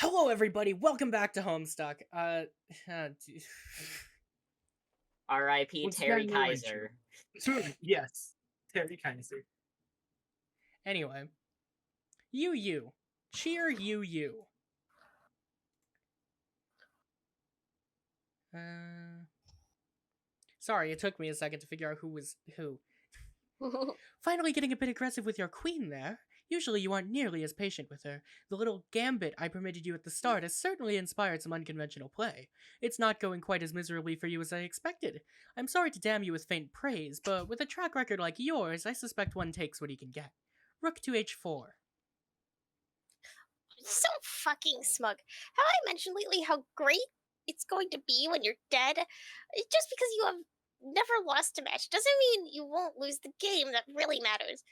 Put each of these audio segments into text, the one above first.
Hello, everybody. Welcome back to Homestuck. R.I.P. What's Terry that narration? Kaiser. Yes, Terry Kaiser. Anyway, you, cheer you. Sorry, it took me a second to figure out who was who. Finally getting a bit aggressive with your queen there. Usually you aren't nearly as patient with her. The little gambit I permitted you at the start has certainly inspired some unconventional play. It's not going quite as miserably for you as I expected. I'm sorry to damn you with faint praise, but with a track record like yours, I suspect one takes what he can get. Rook to h4. So fucking smug. Have I mentioned lately how great it's going to be when you're dead? Just because you have never lost a match doesn't mean you won't lose the game that really matters.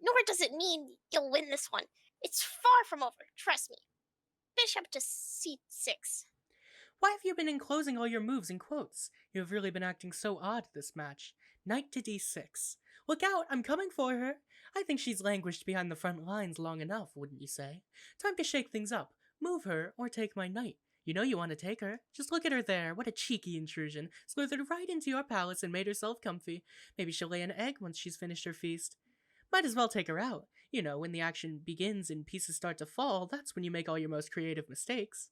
Nor does it mean you'll win this one. It's far from over, trust me. Bishop to c6. Why have you been enclosing all your moves in quotes? You have really been acting so odd this match. Knight to d6. Look out, I'm coming for her. I think she's languished behind the front lines long enough, wouldn't you say? Time to shake things up. Move her, or take my knight. You know you want to take her. Just look at her there. What a cheeky intrusion. Slithered right into your palace and made herself comfy. Maybe she'll lay an egg once she's finished her feast. Might as well take her out. You know, when the action begins and pieces start to fall, that's when you make all your most creative mistakes.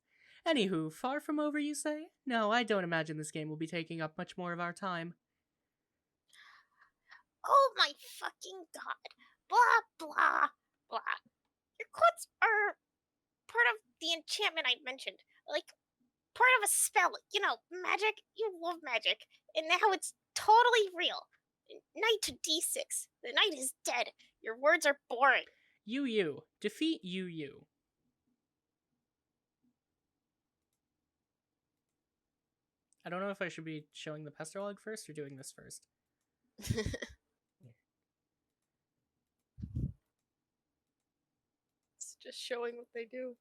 Anywho, far from over, you say? No, I don't imagine this game will be taking up much more of our time. Oh my fucking god. Blah, blah, blah. Your quotes are part of the enchantment I mentioned. Like, part of a spell. You know, magic. You love magic. And now it's totally real. Knight to d6. The knight is dead. Your words are boring. You. Defeat you. I don't know if I should be showing the Pesterlog first or doing this first. It's just showing what they do.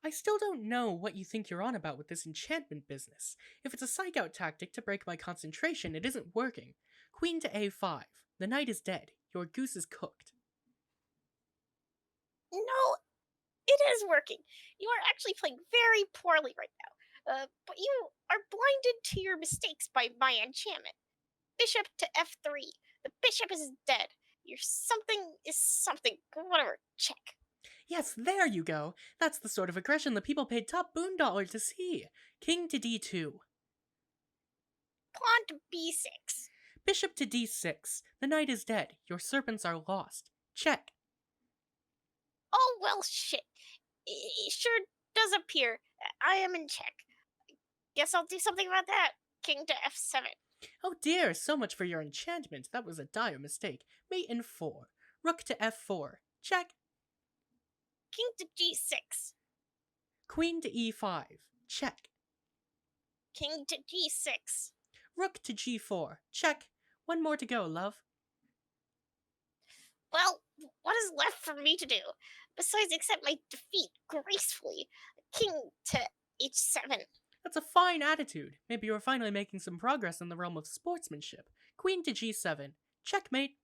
I still don't know what you think you're on about with this enchantment business. If it's a psych-out tactic to break my concentration, it isn't working. Queen to a5. The knight is dead. Your goose is cooked. No, it is working. You are actually playing very poorly right now. But you are blinded to your mistakes by my enchantment. Bishop to f3. The bishop is dead. Your something is something. Whatever. Check. Yes, there you go. That's the sort of aggression the people paid top boon dollar to see. King to d2. Pawn to b6. Bishop to d6. The knight is dead. Your serpents are lost. Check. Oh, well, shit. It sure does appear I am in check. Guess I'll do something about that. King to f7. Oh dear, so much for your enchantment. That was a dire mistake. Mate in 4. Rook to f4. Check. King to g6. Queen to e5. Check. King to g6. Rook to g4. Check. One more to go, love. Well, what is left for me to do, besides accept my defeat gracefully? King to h7. That's a fine attitude. Maybe you're finally making some progress in the realm of sportsmanship. Queen to g7. Checkmate.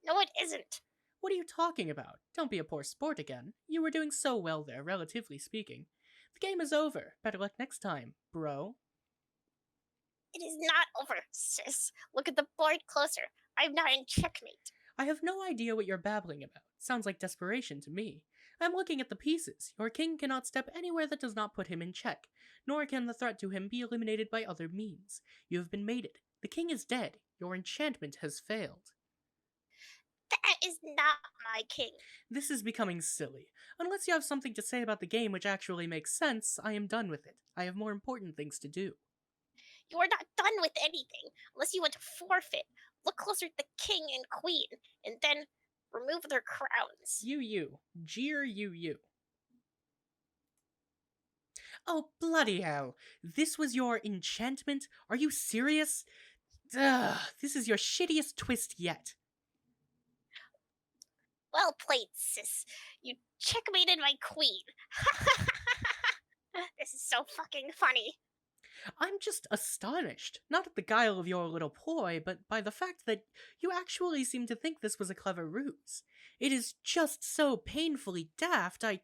No, it isn't. What are you talking about? Don't be a poor sport again. You were doing so well there, relatively speaking. The game is over. Better luck next time, bro. It is not over, sis. Look at the board closer. I'm not in checkmate. I have no idea what you're babbling about. Sounds like desperation to me. I'm looking at the pieces. Your king cannot step anywhere that does not put him in check, nor can the threat to him be eliminated by other means. You have been mated. The king is dead. Your enchantment has failed. That is not my king. This is becoming silly. Unless you have something to say about the game which actually makes sense, I am done with it. I have more important things to do. You are not done with anything, unless you want to forfeit. Look closer at the king and queen, and then remove their crowns. You. Jeer you. Oh, bloody hell. This was your enchantment? Are you serious? Ugh, this is your shittiest twist yet. Well played, sis. You checkmated my queen. This is so fucking funny. I'm just astonished, not at the guile of your little ploy, but by the fact that you actually seem to think this was a clever ruse. It is just so painfully daft, I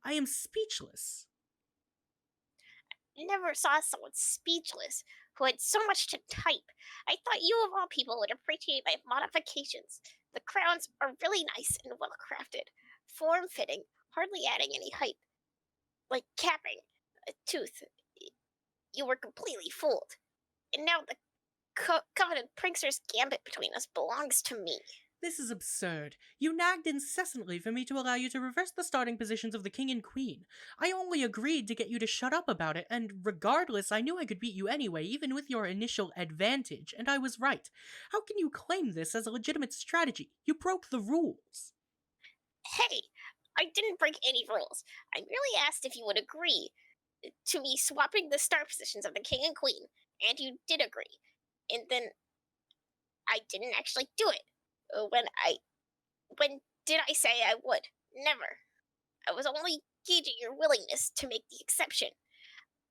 am speechless. Never saw someone speechless who had so much to type. I thought you of all people would appreciate my modifications. The crowns are really nice and well crafted, form fitting, hardly adding any height. Like capping a tooth. You were completely fooled. And now the coveted prankster's gambit between us belongs to me. This is absurd. You nagged incessantly for me to allow you to reverse the starting positions of the king and queen. I only agreed to get you to shut up about it, and regardless, I knew I could beat you anyway, even with your initial advantage, and I was right. How can you claim this as a legitimate strategy? You broke the rules. Hey, I didn't break any rules. I merely asked if you would agree to me swapping the star positions of the king and queen, and you did agree. And then I didn't actually do it. When did I say I would? Never. I was only gauging your willingness to make the exception.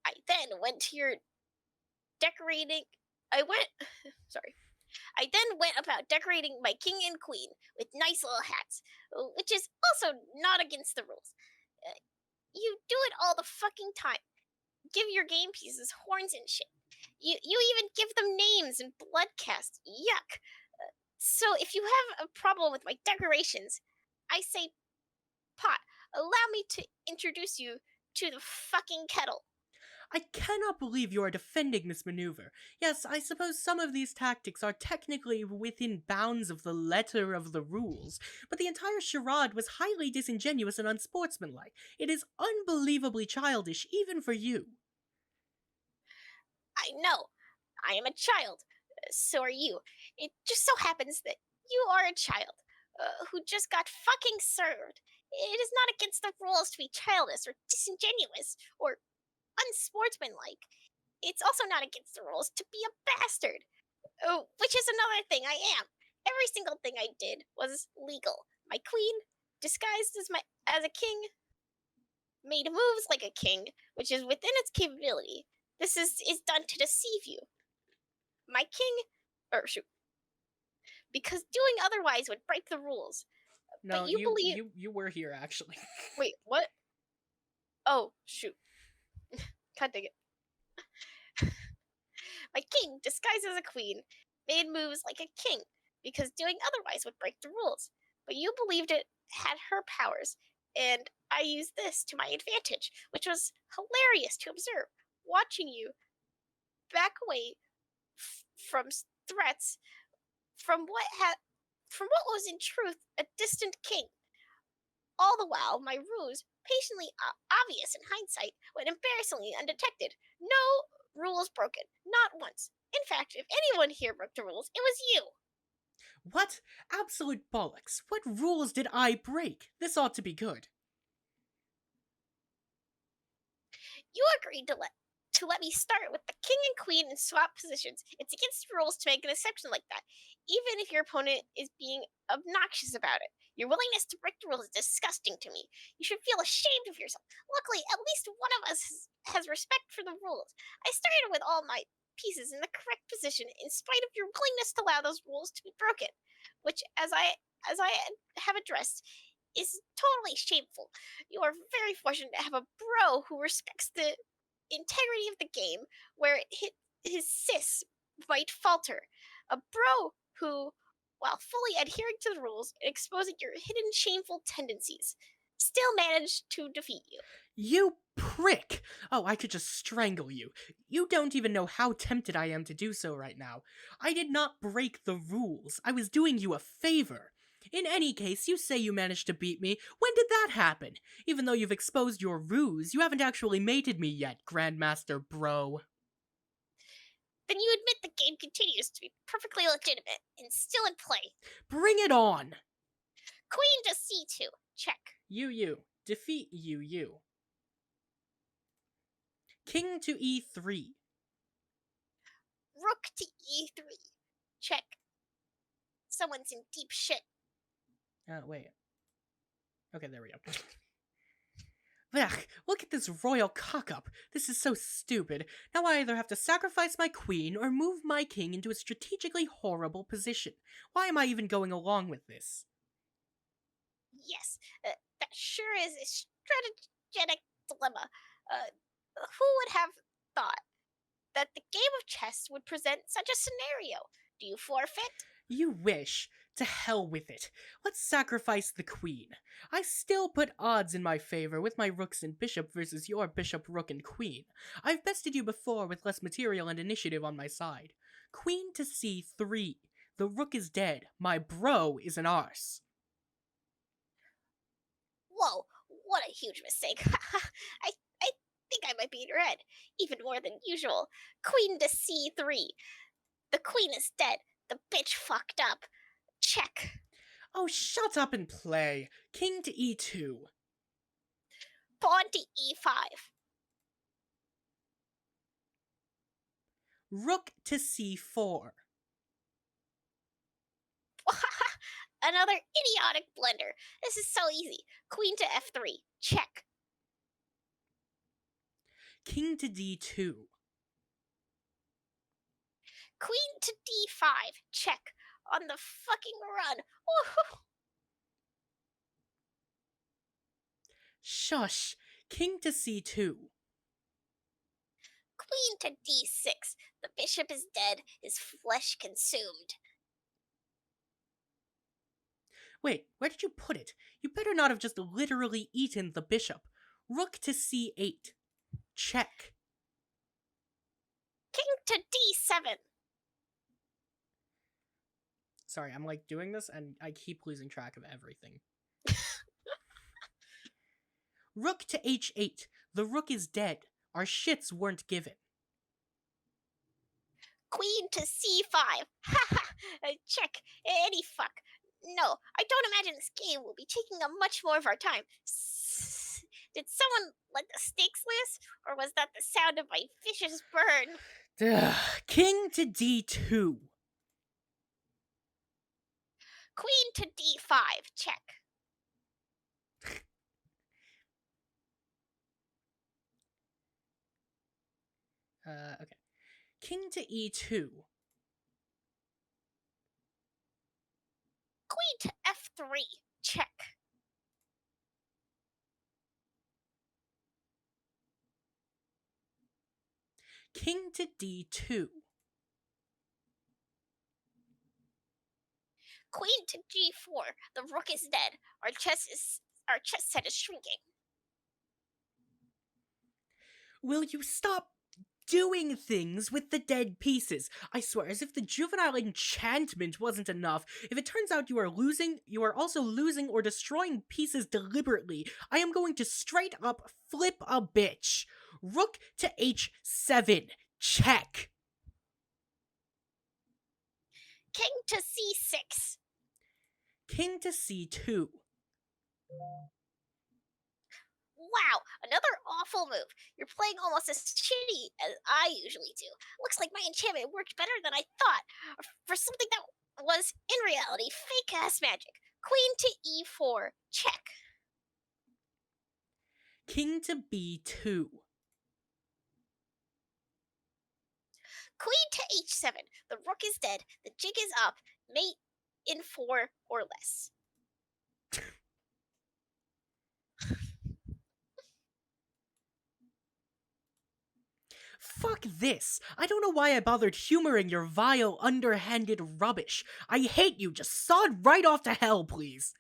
I then went to your decorating. I went. Sorry. I then went about decorating my king and queen with nice little hats, which is also not against the rules. You do it all the fucking time. Give your game pieces horns and shit. You even give them names and blood cast. Yuck. So if you have a problem with my decorations, I say, Pot, allow me to introduce you to the fucking kettle. I cannot believe you are defending this maneuver. Yes, I suppose some of these tactics are technically within bounds of the letter of the rules, but the entire charade was highly disingenuous and unsportsmanlike. It is unbelievably childish, even for you. I know. I am a child. So are you. It just so happens that you are a child who just got fucking served. It is not against the rules to be childish or disingenuous or unsportsmanlike. It's also not against the rules to be a bastard, which is another thing I am. Every single thing I did was legal. My queen, disguised as a king, made moves like a king, which is within its capability. This is done to deceive you. My king, because doing otherwise would break the rules. No, but you were here actually. Wait, what? Oh, shoot. God dang it. My king, disguised as a queen, made moves like a king, because doing otherwise would break the rules. But you believed it had her powers, and I used this to my advantage, which was hilarious to observe, watching you back away from threats from what was in truth a distant king. All the while, my ruse, patiently obvious in hindsight, went embarrassingly undetected. No rules broken, not once. In fact, if anyone here broke the rules, it was you. What? Absolute bollocks. What rules did I break? This ought to be good. You agreed to let me start with the king and queen and swap positions. It's against the rules to make an exception like that, even if your opponent is being obnoxious about it. Your willingness to break the rules is disgusting to me. You should feel ashamed of yourself. Luckily, at least one of us has respect for the rules. I started with all my pieces in the correct position in spite of your willingness to allow those rules to be broken, which, as I have addressed, is totally shameful. You are very fortunate to have a bro who respects the integrity of the game, where his sis might falter. A bro who, while fully adhering to the rules and exposing your hidden shameful tendencies, still managed to defeat you. You prick! Oh, I could just strangle you. You don't even know how tempted I am to do so right now. I did not break the rules. I was doing you a favor. In any case, you say you managed to beat me. When did that happen? Even though you've exposed your ruse, you haven't actually mated me yet, Grandmaster Bro. Then you admit the game continues to be perfectly legitimate and still in play. Bring it on! Queen to c2. Check. You. Defeat you. King to e3. Rook to e3. Check. Someone's in deep shit. Wait. Okay, there we go. Ugh, look at this royal cock-up. This is so stupid. Now I either have to sacrifice my queen or move my king into a strategically horrible position. Why am I even going along with this? Yes, that sure is a strategic dilemma. Who would have thought that the game of chess would present such a scenario? Do you forfeit? You wish. To hell with it. Let's sacrifice the queen. I still put odds in my favor with my rooks and bishop versus your bishop, rook, and queen. I've bested you before with less material and initiative on my side. Queen to c3. The rook is dead. My bro is an arse. Whoa, what a huge mistake. I think I might be in red, even more than usual. Queen to c3. The queen is dead. The bitch fucked up. Check. Oh, shut up and play. King to e2. Pawn to e5. Rook to c4. Another idiotic blunder. This is so easy. Queen to f3. Check. King to d2. Queen to d5. Check. On the fucking run. Woohoo. Shush. King to c2. Queen to d6. The bishop is dead, his flesh consumed. Wait, where did you put it? You better not have just literally eaten the bishop. Rook to c8. Check. King to d7. Sorry, I'm like doing this and I keep losing track of everything. Rook to h8. The rook is dead. Our shits weren't given. Queen to c5. Haha. Check. Any fuck. No, I don't imagine this game will be taking up much more of our time. Did someone let the stakes loose? Or was that the sound of my fishes burn? Ugh. King to d2. Queen to d5. Check. Okay. King to e2. Queen to f3. Check. King to d2. Queen to g4. The rook is dead. Our chess set is shrinking. Will you stop doing things with the dead pieces? I swear, as if the juvenile enchantment wasn't enough. If it turns out you are also losing or destroying pieces deliberately, I am going to straight up flip a bitch. Rook to h7. Check. King to c6. King to c2. Wow, another awful move. You're playing almost as shitty as I usually do. Looks like my enchantment worked better than I thought. For something that was, in reality, fake ass magic. Queen to e4. Check. King to b2. Queen to h7. The rook is dead. The jig is up. Mate in 4 or less. Fuck this! I don't know why I bothered humoring your vile, underhanded rubbish. I hate you! Just sod right off to hell, please!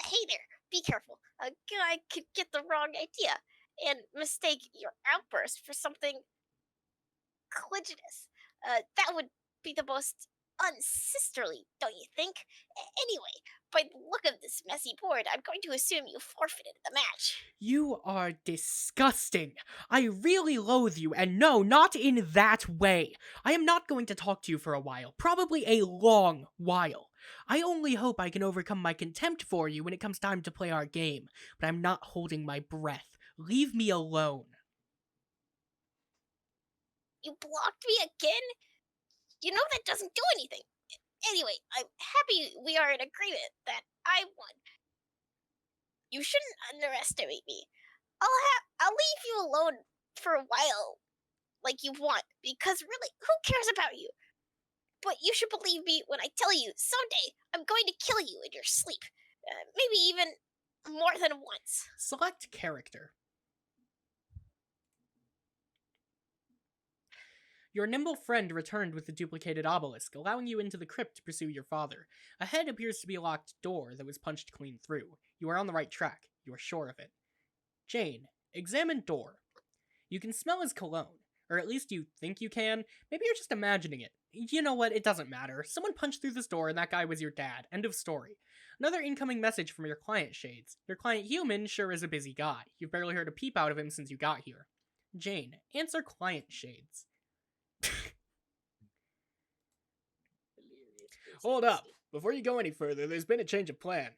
Hey there, be careful. A guy could get the wrong idea and mistake your outburst for something clinginous. That would be the most unsisterly, don't you think? Anyway, by the look of this messy board, I'm going to assume you forfeited the match. You are disgusting. I really loathe you, and no, not in that way. I am not going to talk to you for a while, probably a long while. I only hope I can overcome my contempt for you when it comes time to play our game, but I'm not holding my breath. Leave me alone. You blocked me again? You know that doesn't do anything. Anyway, I'm happy we are in agreement that I won. You shouldn't underestimate me. I'll leave you alone for a while, like you want, because really, who cares about you? But you should believe me when I tell you, someday I'm going to kill you in your sleep. Maybe even more than once. Select character. Your nimble friend returned with the duplicated obelisk, allowing you into the crypt to pursue your father. Ahead appears to be a locked door that was punched clean through. You are on the right track. You are sure of it. Jane, examine door. You can smell his cologne. Or at least you think you can. Maybe you're just imagining it. You know what? It doesn't matter. Someone punched through this door and that guy was your dad. End of story. Another incoming message from your client, Shades. Your client human sure is a busy guy. You've barely heard a peep out of him since you got here. Jane, answer client, Shades. Hold up. Before you go any further, there's been a change of plan.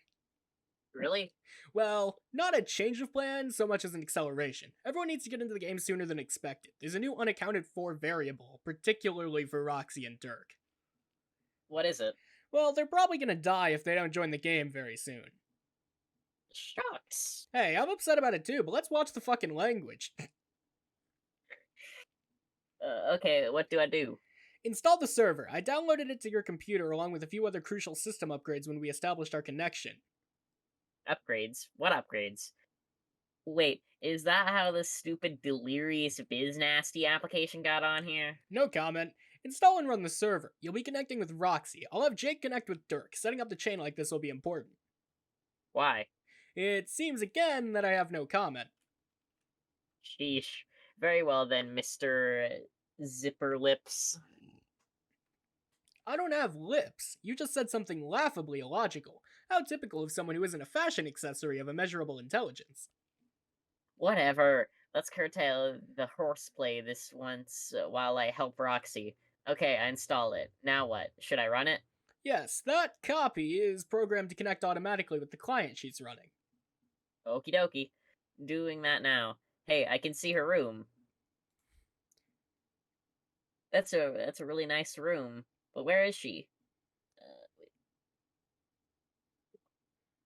Really? Well, not a change of plan so much as an acceleration. Everyone needs to get into the game sooner than expected. There's a new unaccounted for variable, particularly for Roxy and Dirk. What is it? Well, they're probably gonna die if they don't join the game very soon. Shucks. Hey, I'm upset about it too, but let's watch the fucking language. Okay, what do I do? Install the server. I downloaded it to your computer along with a few other crucial system upgrades when we established our connection. Upgrades? What upgrades? Wait, is that how the stupid delirious biznasty application got on here? No comment. Install and run the server. You'll be connecting with Roxy. I'll have Jake connect with Dirk. Setting up the chain like this will be important. Why? It seems again that I have no comment. Sheesh. Very well then, Mr. Zipper Lips. I don't have lips. You just said something laughably illogical. How typical of someone who isn't a fashion accessory of immeasurable intelligence. Whatever. Let's curtail the horseplay this once while I help Roxy. Okay, I install it. Now what? Should I run it? Yes, that copy is programmed to connect automatically with the client she's running. Okie dokie. Doing that now. Hey, I can see her room. That's a really nice room. But where is she?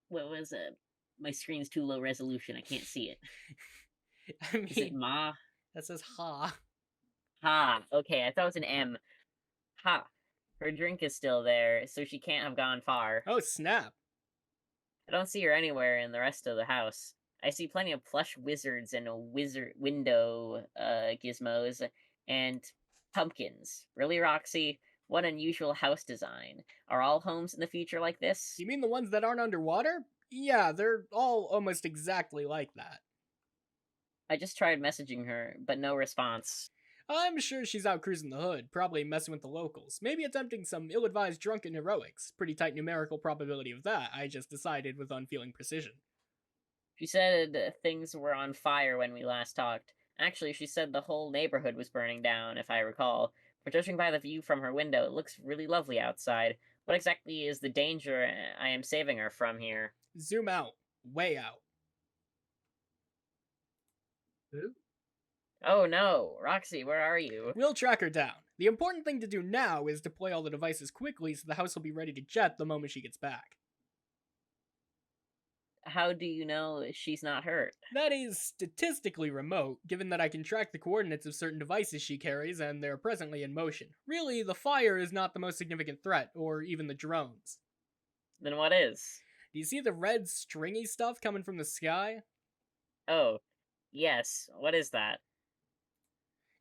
What was it? My screen's too low resolution. I can't see it. I Is it mean, Ma? that says ha. Ha. Okay, I thought it was an M. Ha. Her drink is still there, so she can't have gone far. Oh, snap. I don't see her anywhere in the rest of the house. I see plenty of plush wizards and window gizmos and pumpkins. Really, Roxy? What unusual house design. Are all homes in the future like this? You mean the ones that aren't underwater? Yeah, they're all almost exactly like that. I just tried messaging her, but no response. I'm sure she's out cruising the hood, probably messing with the locals, maybe attempting some ill-advised drunken heroics. Pretty tight numerical probability of that, I just decided with unfeeling precision. She said things were on fire when we last talked. Actually, she said the whole neighborhood was burning down, if I recall. But judging by the view from her window, it looks really lovely outside. What exactly is the danger I am saving her from here? Zoom out. Way out. Who? Oh no, Roxy, where are you? We'll track her down. The important thing to do now is deploy all the devices quickly so the house will be ready to jet the moment she gets back. How do you know she's not hurt? That is statistically remote, given that I can track the coordinates of certain devices she carries and they're presently in motion. Really, the fire is not the most significant threat, or even the drones. Then what is? Do you see the red stringy stuff coming from the sky? Oh, yes, what is that?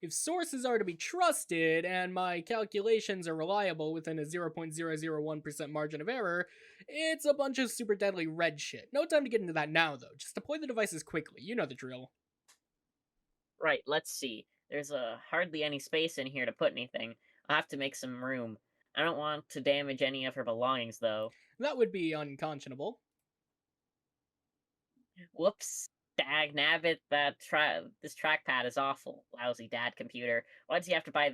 If sources are to be trusted, and my calculations are reliable within a 0.001% margin of error, it's a bunch of super deadly red shit. No time to get into that now, though. Just deploy the devices quickly. You know the drill. Right, let's see. There's hardly any space in here to put anything. I'll have to make some room. I don't want to damage any of her belongings, though. That would be unconscionable. Whoops. Dag nabbit, this trackpad is awful. Lousy dad computer. Why does he have to buy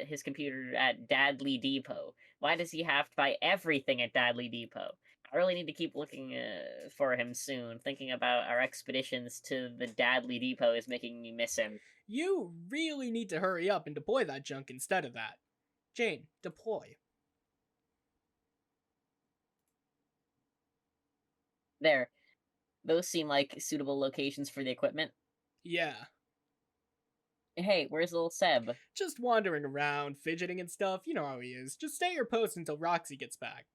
his computer at Dadley Depot? Why does he have to buy everything at Dadley Depot? I really need to keep looking for him soon. Thinking about our expeditions to the Dadley Depot is making me miss him. You really need to hurry up and deploy that junk instead of that. Jane, deploy. There. Those seem like suitable locations for the equipment. Yeah. Hey, where's little Seb? Just wandering around, fidgeting and stuff. You know how he is. Just stay at your post until Roxy gets back.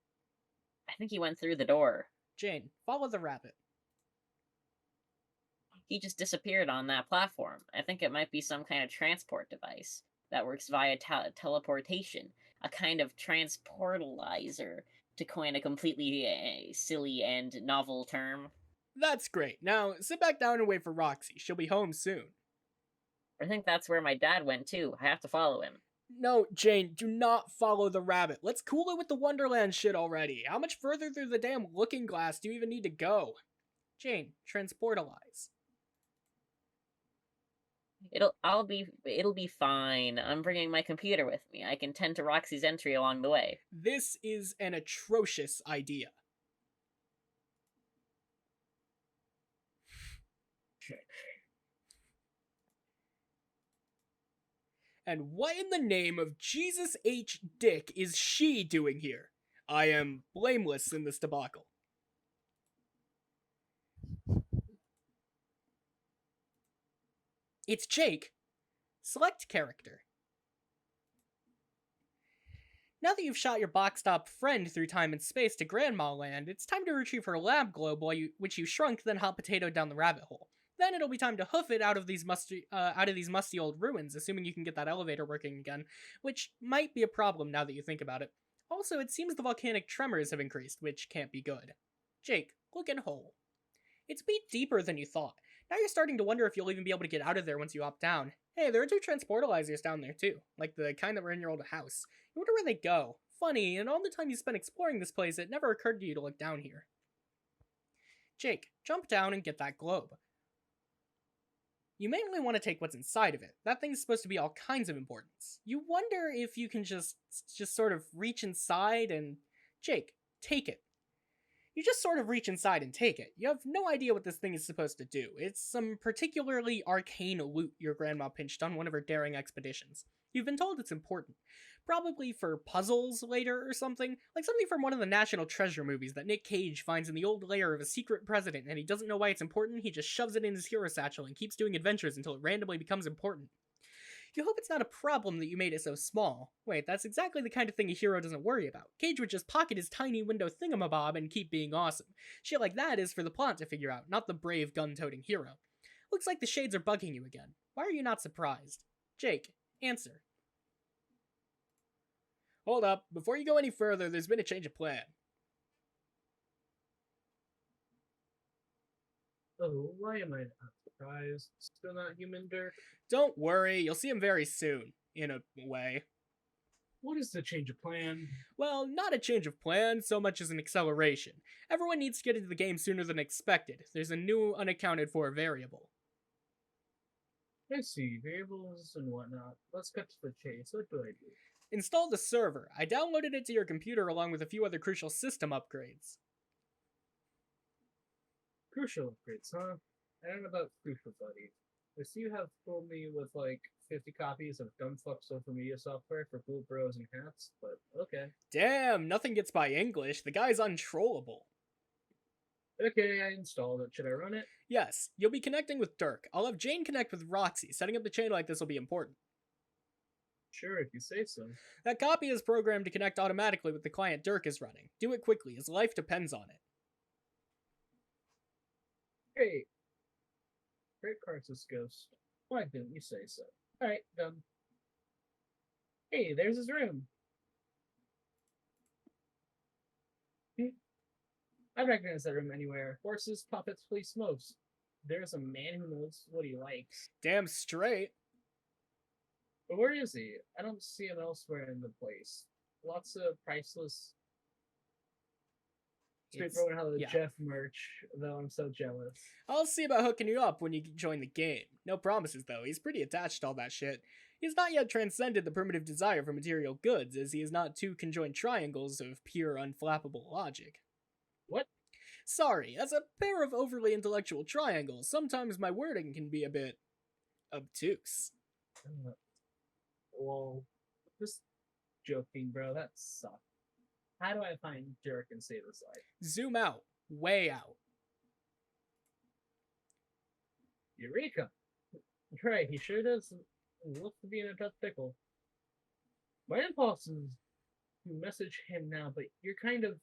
I think he went through the door. Jane, follow the rabbit. He just disappeared on that platform. I think it might be some kind of transport device that works via teleportation, a kind of transportalizer, to coin a completely silly and novel term. That's great. Now, sit back down and wait for Roxy. She'll be home soon. I think that's where my dad went too. I have to follow him. No, Jane, do not follow the rabbit. Let's cool it with the Wonderland shit already. How much further through the damn looking glass do you even need to go? Jane, transportalize. It'll be fine. I'm bringing my computer with me. I can tend to Roxy's entry along the way. This is an atrocious idea. And what in the name of Jesus H. Dick is she doing here? I am blameless in this debacle. It's Jake. Select character. Now that you've shot your boxed-up friend through time and space to Grandma Land, it's time to retrieve her lab globe which you shrunk, then hot potato down the rabbit hole. Then it'll be time to hoof it out of these musty old ruins, assuming you can get that elevator working again, which might be a problem now that you think about it. Also, it seems the volcanic tremors have increased, which can't be good. Jake, look in hole. It's a bit deeper than you thought. Now you're starting to wonder if you'll even be able to get out of there once you opt down. Hey, there are 2 transportalizers down there too, like the kind that were in your old house. You wonder where they go. Funny, in all the time you spent exploring this place, it never occurred to you to look down here. Jake, jump down and get that globe. You mainly want to take what's inside of it. That thing's supposed to be all kinds of importance. You wonder if you can just sort of reach inside and... Jake, take it. You just sort of reach inside and take it. You have no idea what this thing is supposed to do. It's some particularly arcane loot your grandma pinched on one of her daring expeditions. You've been told it's important. Probably for puzzles later or something, like something from one of the National Treasure movies that Nick Cage finds in the old lair of a secret president and he doesn't know why it's important, he just shoves it in his hero satchel and keeps doing adventures until it randomly becomes important. You hope it's not a problem that you made it so small. Wait, that's exactly the kind of thing a hero doesn't worry about. Cage would just pocket his tiny window thingamabob and keep being awesome. Shit like that is for the plot to figure out, not the brave gun-toting hero. Looks like the shades are bugging you again. Why are you not surprised? Jake, answer. Hold up, before you go any further, there's been a change of plan. Oh, why am I not surprised? Still not human Dirk? Don't worry, you'll see him very soon, in a way. What is the change of plan? Well, not a change of plan so much as an acceleration. Everyone needs to get into the game sooner than expected. There's a new unaccounted for variable. I see, variables and whatnot. Let's cut to the chase. What do I do? Install the server. I downloaded it to your computer along with a few other crucial system upgrades. Crucial upgrades, huh? I don't know about crucial, buddy. I see you have fooled me with like 50 copies of dumbfuck social media software for cool bros and hats, but okay. Damn, nothing gets by English. The guy's untrollable. Okay, I installed it. Should I run it? Yes, you'll be connecting with Dirk. I'll have Jane connect with Roxy. Setting up the chain like this will be important. Sure, if you say so. That copy is programmed to connect automatically with the client Dirk is running. Do it quickly, his life depends on it. Great. Great Cartus Ghost. Why didn't you say so? Alright, done. Hey, there's his room. I recognize that room anywhere. Horses, puppets, police, smokes. There's a man who knows what he likes. Damn straight. But where is he? I don't see him elsewhere in the place. Lots of priceless straightforward how the yeah. Jeff merch, though I'm so jealous. I'll see about hooking you up when you join the game. No promises, though. He's pretty attached to all that shit. He's not yet transcended the primitive desire for material goods, as he is not 2 conjoined triangles of pure, unflappable logic. What? Sorry, as a pair of overly intellectual triangles, sometimes my wording can be a bit obtuse. Well, just joking, bro. That sucks. How do I find Dirk and save his life? Zoom out. Way out. Eureka! Right, he sure does look to be in a tough pickle. My impulse is to message him now, but you're kind of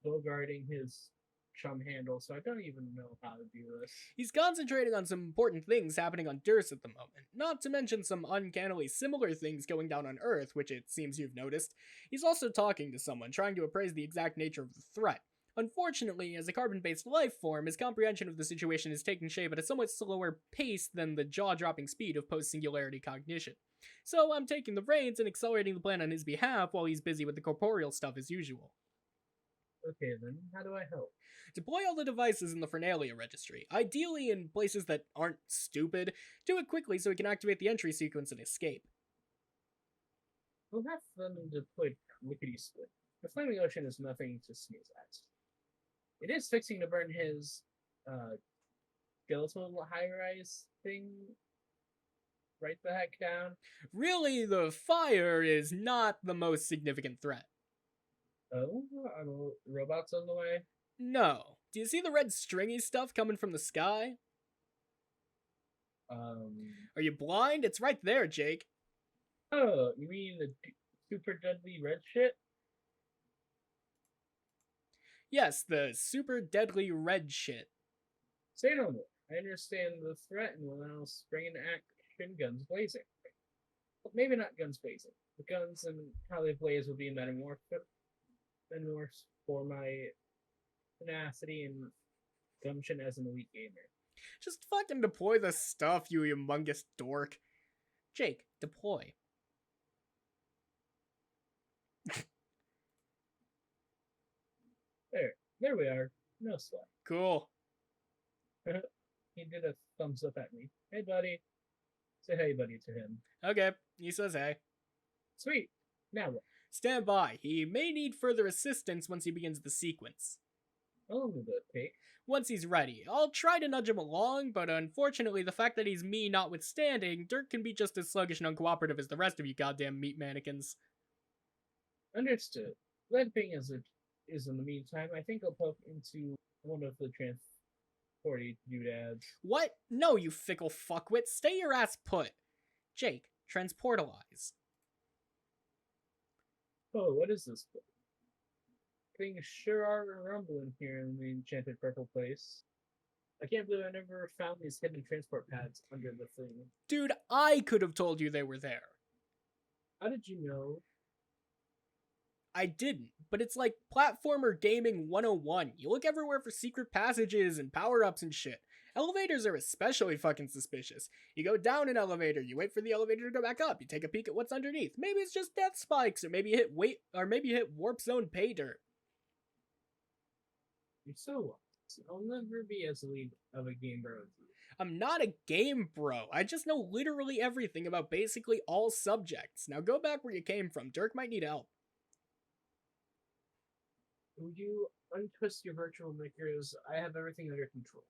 bogarting his chum handle, so I don't even know how to do this. He's concentrating on some important things happening on Durs at the moment, not to mention some uncannily similar things going down on Earth, which it seems you've noticed. He's also talking to someone, trying to appraise the exact nature of the threat. Unfortunately, as a carbon-based life form, his comprehension of the situation is taking shape at a somewhat slower pace than the jaw-dropping speed of post-singularity cognition. So I'm taking the reins and accelerating the plan on his behalf while he's busy with the corporeal stuff as usual. Okay then, how do I help? Deploy all the devices in the Fernalia registry, ideally in places that aren't stupid. Do it quickly so we can activate the entry sequence and escape. Well, that's them deployed lickety-split. The Flaming Ocean is nothing to sneeze at. It is fixing to burn his, skeletal high-rise thing right the heck down. Really, the fire is not the most significant threat. Oh, are the robots on the way? No. Do you see the red stringy stuff coming from the sky? Are you blind? It's right there, Jake. Oh, you mean the super deadly red shit? Yes, the super deadly red shit. Say no more. I understand the threat and will now spring into action, guns blazing. Well, maybe not guns blazing. The guns and how they blaze will be metamorphed for my tenacity and gumption as an elite gamer. Just fucking deploy the stuff, you humongous dork. Jake, deploy. There we are. No sweat. Cool. He did a thumbs up at me. Hey, buddy. Say hey, buddy, to him. Okay, he says hey. Sweet. Now what? Stand by. He may need further assistance once he begins the sequence. How long will that take? Once he's ready. I'll try to nudge him along, but unfortunately the fact that he's me notwithstanding, Dirk can be just as sluggish and uncooperative as the rest of you goddamn meat mannequins. Understood. Lead being as it is in the meantime, I think I'll poke into one of the transporty doodads. What? No, you fickle fuckwit. Stay your ass put. Jake, transportalize. Oh, what is this? Things sure are rumbling here in the enchanted purple place. I can't believe I never found these hidden transport pads under the thing. Dude, I could have told you they were there. How did you know? I didn't, but it's like platformer gaming 101. You look everywhere for secret passages and power-ups and shit. Elevators are especially fucking suspicious. You go down an elevator, you wait for the elevator to go back up, you take a peek at what's underneath. Maybe it's just death spikes, or maybe you hit warp zone pay dirt. You're so wise. I'll never be as lead of a game bro as you. I'm not a game bro. I just know literally everything about basically all subjects. Now go back where you came from. Dirk might need help. Would you untwist your virtual knickers? I have everything under control.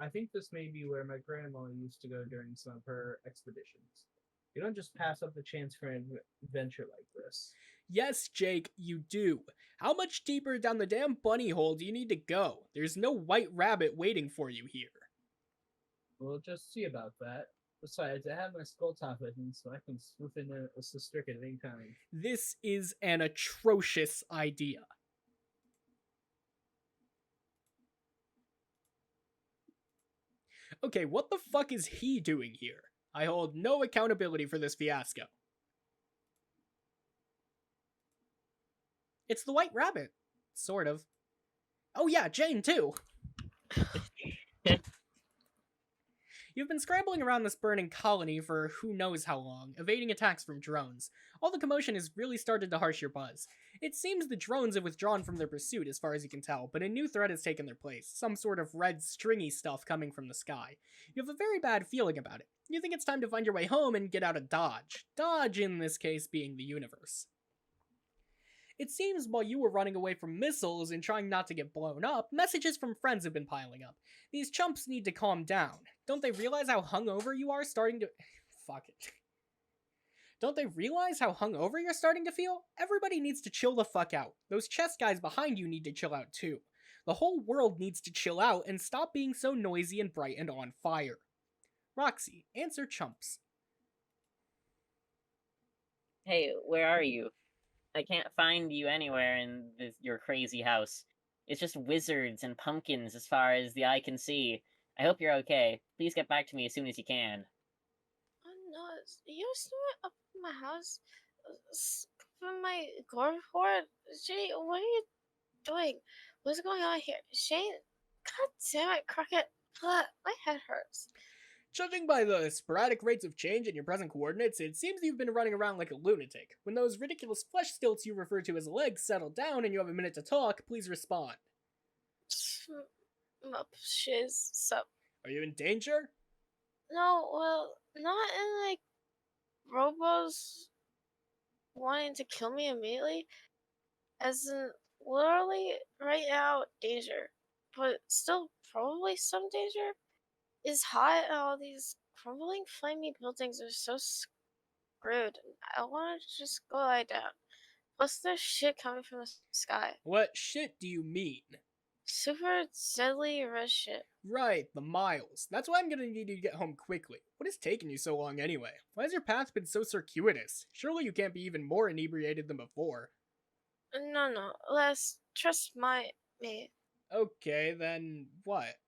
I think this may be where my grandma used to go during some of her expeditions. You don't just pass up the chance for an adventure like this. Yes, Jake, you do. How much deeper down the damn bunny hole do you need to go? There's no white rabbit waiting for you here. We'll just see about that. Besides, I have my skull top hidden, so I can swoop in and assist Dirk at any time. This is an atrocious idea. Okay, what the fuck is he doing here? I hold no accountability for this fiasco. It's the White Rabbit. Sort of. Oh yeah, Jane too! You've been scrambling around this burning colony for who knows how long, evading attacks from drones. All the commotion has really started to harsh your buzz. It seems the drones have withdrawn from their pursuit as far as you can tell, but a new threat has taken their place, some sort of red stringy stuff coming from the sky. You have a very bad feeling about it. You think it's time to find your way home and get out of Dodge. Dodge, in this case, being the universe. It seems while you were running away from missiles and trying not to get blown up, messages from friends have been piling up. These chumps need to calm down. Don't they realize how hungover you are starting to... Fuck it. Don't they realize how hungover you're starting to feel? Everybody needs to chill the fuck out. Those chess guys behind you need to chill out too. The whole world needs to chill out and stop being so noisy and bright and on fire. Roxy, answer chumps. Hey, where are you? I can't find you anywhere in your crazy house. It's just wizards and pumpkins as far as the eye can see. I hope you're okay. Please get back to me as soon as you can. Oh no, you still up in my house? From my guard horde? Jay, what are you doing? What's going on here? Shane? God damn it, Crockett. Ugh, my head hurts. Judging by the sporadic rates of change in your present coordinates, it seems you've been running around like a lunatic. When those ridiculous flesh stilts you refer to as legs settle down and you have a minute to talk, please respond. Shiz, sup? Are you in danger? No, well, not in like Robo's wanting to kill me immediately. As in, literally, right now, danger. But still, probably some danger. It's hot and all these crumbling, flamey buildings are so screwed. I want to just go lie down. Plus, there's shit coming from the sky. What shit do you mean? Super deadly red shit. Right, the miles. That's why I'm gonna need you to get home quickly. What has taken you so long anyway? Why has your path been so circuitous? Surely you can't be even more inebriated than before. No, Les, trust me. Okay, then what?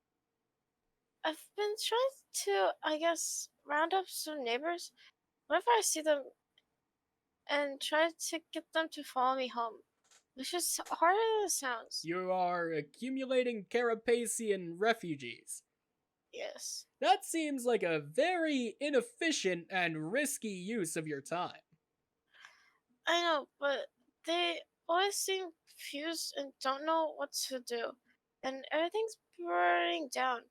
I've been trying to, I guess, round up some neighbors whenever I see them and try to get them to follow me home. Which is harder than it sounds. You are accumulating Carapacian refugees. Yes. That seems like a very inefficient and risky use of your time. I know, but they always seem confused and don't know what to do. And everything's burning down.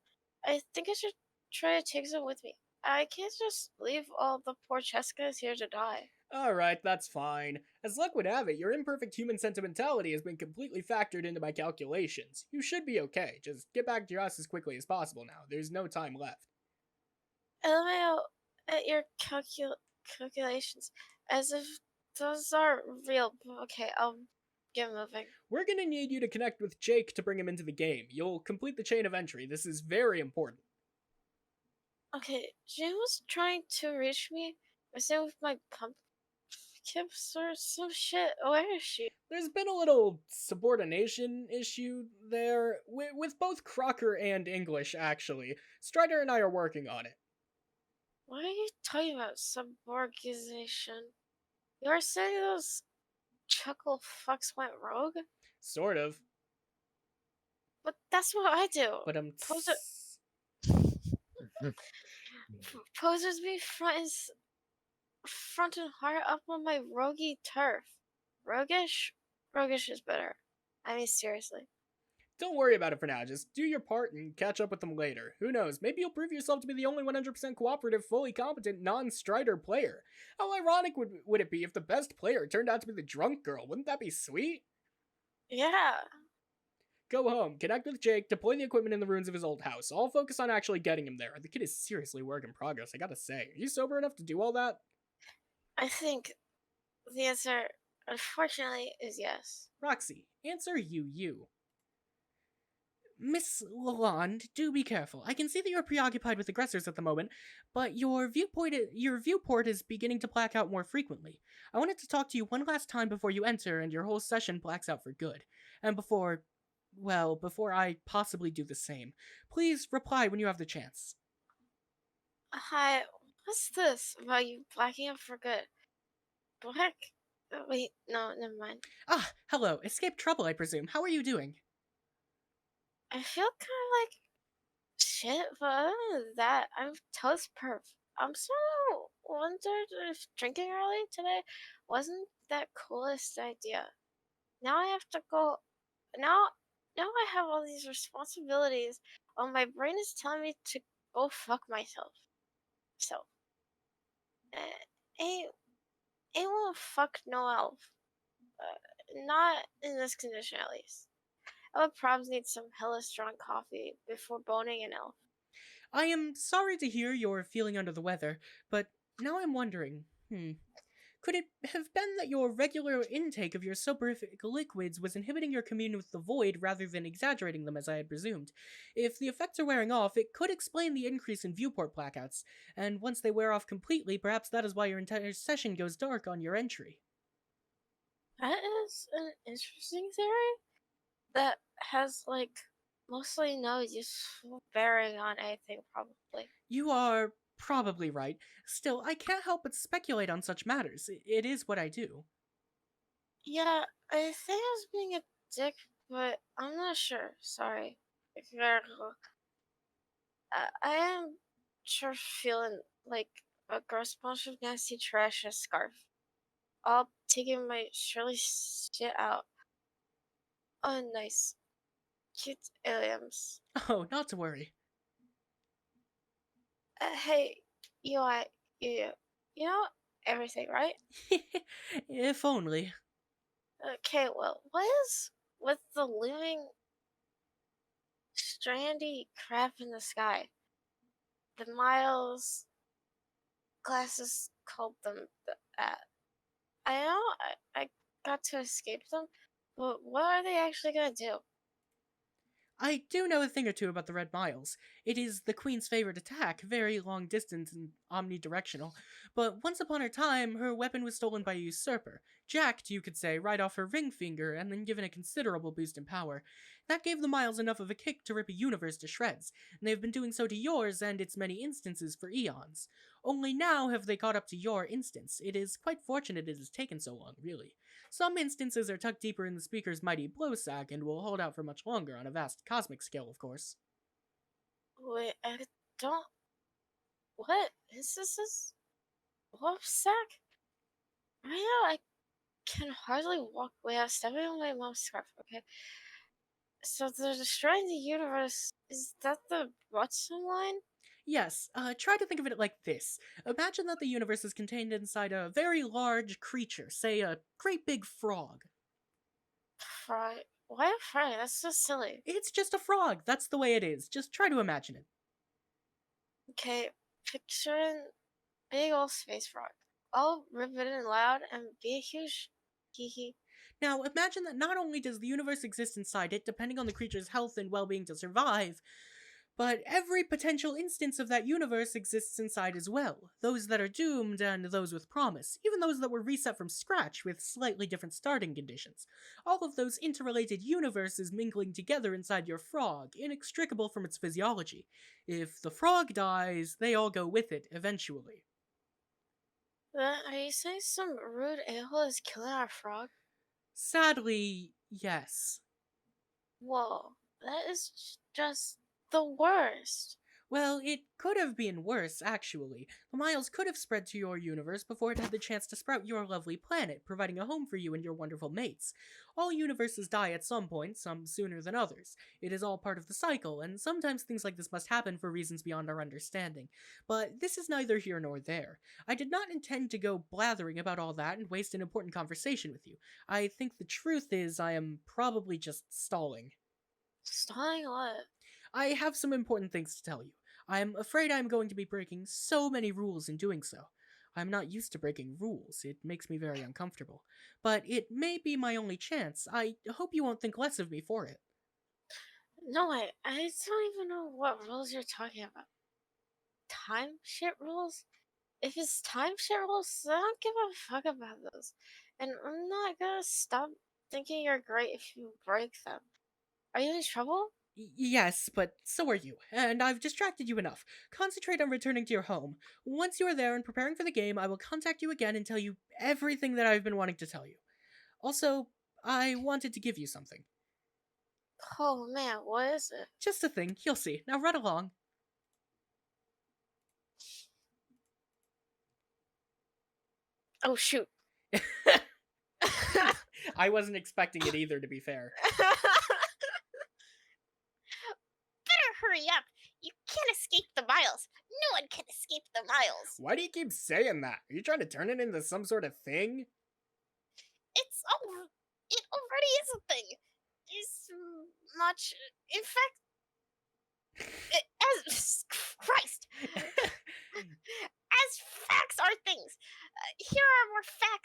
I think I should try to take them with me. I can't just leave all the poor Cheskas here to die. Alright, that's fine. As luck would have it, your imperfect human sentimentality has been completely factored into my calculations. You should be okay. Just get back to your house as quickly as possible now. There's no time left. LMAO at your calculations, as if those are real. Okay, I'll get moving. We're gonna need you to connect with Jake to bring him into the game. You'll complete the chain of entry. This is very important. Okay, Jane was trying to reach me. I said with my pump kips or some shit. Where is she? There's been a little subordination issue there, with both Crocker and English, actually. Strider and I are working on it. What are you talking about, suborganization? You are saying those chuckle fucks went rogue? Sort of. But that's what I do. But I'm... Posers be front and heart up on my roguey turf. Roguish? Roguish is better. I mean, seriously. Don't worry about it for now. Just do your part and catch up with them later. Who knows? Maybe you'll prove yourself to be the only 100% cooperative, fully competent, non-Strider player. How ironic would it be if the best player turned out to be the drunk girl? Wouldn't that be sweet? Yeah. Go home, connect with Jake, deploy the equipment in the ruins of his old house. I'll focus on actually getting him there. The kid is seriously a work in progress, I gotta say. Are you sober enough to do all that? I think the answer, unfortunately, is yes. Roxy, answer you. Miss Lalonde, do be careful. I can see that you're preoccupied with aggressors at the moment, but your viewport is beginning to black out more frequently. I wanted to talk to you one last time before you enter and your whole session blacks out for good. And before I possibly do the same. Please reply when you have the chance. Hi, what's this about you blacking out for good? Black? Wait, no, never mind. Ah, hello. Escaped trouble, I presume. How are you doing? I feel kind of like shit, but other than that, I'm toast perf. I'm starting to wonder if drinking early today wasn't that coolest idea. Now I have to go. Now I have all these responsibilities. While my brain is telling me to go fuck myself. So, ain't wanna fuck no elf. Not in this condition, at least. I would probably need some hella strong coffee before boning an elf. I am sorry to hear you're feeling under the weather, but now I'm wondering, Could it have been that your regular intake of your soporific liquids was inhibiting your communion with the void rather than exaggerating them as I had presumed? If the effects are wearing off, it could explain the increase in viewport blackouts, and once they wear off completely, perhaps that is why your entire session goes dark on your entry. That is an interesting theory that has, like, mostly no useful bearing on anything, probably. You are probably right. Still, I can't help but speculate on such matters. It is what I do. Yeah, I think I was being a dick, but I'm not sure. Sorry. I am sure feeling like a gross bunch of nasty trash in a scarf. All taking my Shirley shit out. Oh, nice. Cute aliens. Oh, not to worry. Hey, you know everything, right? If only. Okay, well, what is with the living strandy crap in the sky? The Miles classes called them that. I know I got to escape them, but what are they actually gonna do? I do know a thing or two about the Red Miles. It is the Queen's favorite attack, very long distance and omnidirectional. But once upon a time, her weapon was stolen by a usurper, jacked, you could say, right off her ring finger, and then given a considerable boost in power. That gave the Miles enough of a kick to rip a universe to shreds, and they've been doing so to yours and its many instances for eons. Only now have they caught up to your instance. It is quite fortunate it has taken so long, really. Some instances are tucked deeper in the speaker's mighty blowsack and will hold out for much longer on a vast cosmic scale, of course. Wait, I don't. What is this? Wolf sack? Right now, I can hardly walk without stepping on my mom's scarf. Okay, so they're destroying the universe. Is that the bottom line? Yes, try to think of it like this. Imagine that the universe is contained inside a very large creature, say a great big frog. Frog? Why a frog? That's so silly. It's just a frog, that's the way it is. Just try to imagine it. Okay, picturing big old space frog, all riveted and loud, and be a huge hee hee. Now, imagine that not only does the universe exist inside it, depending on the creature's health and well-being to survive, but every potential instance of that universe exists inside as well. Those that are doomed and those with promise, even those that were reset from scratch with slightly different starting conditions. All of those interrelated universes mingling together inside your frog, inextricable from its physiology. If the frog dies, they all go with it eventually. Then are you saying some rude a-hole is killing our frog? Sadly, yes. Whoa, that is just the worst. Well, it could have been worse, actually. The Miles could have spread to your universe before it had the chance to sprout your lovely planet, providing a home for you and your wonderful mates. All universes die at some point, some sooner than others. It is all part of the cycle, and sometimes things like this must happen for reasons beyond our understanding. But this is neither here nor there. I did not intend to go blathering about all that and waste an important conversation with you. I think the truth is I am probably just stalling. Stalling what? I have some important things to tell you. I'm afraid I'm going to be breaking so many rules in doing so. I'm not used to breaking rules. It makes me very uncomfortable. But it may be my only chance. I hope you won't think less of me for it. No, I don't even know what rules you're talking about. Time shit rules? If it's time shit rules, I don't give a fuck about those. And I'm not gonna stop thinking you're great if you break them. Are you in trouble? Yes, but so are you, and I've distracted you enough. Concentrate on returning to your home. Once you are there and preparing for the game, I will contact you again and tell you everything that I've been wanting to tell you. Also, I wanted to give you something. Oh man, what is it? Just a thing, you'll see. Now run along. Oh shoot. I wasn't expecting it either, to be fair. Better hurry up. You can't escape the Miles. No one can escape the Miles. Why do you keep saying that? Are you trying to turn it into some sort of thing? It already is a thing. There's much. In fact, as Christ, as facts are things. Here are more facts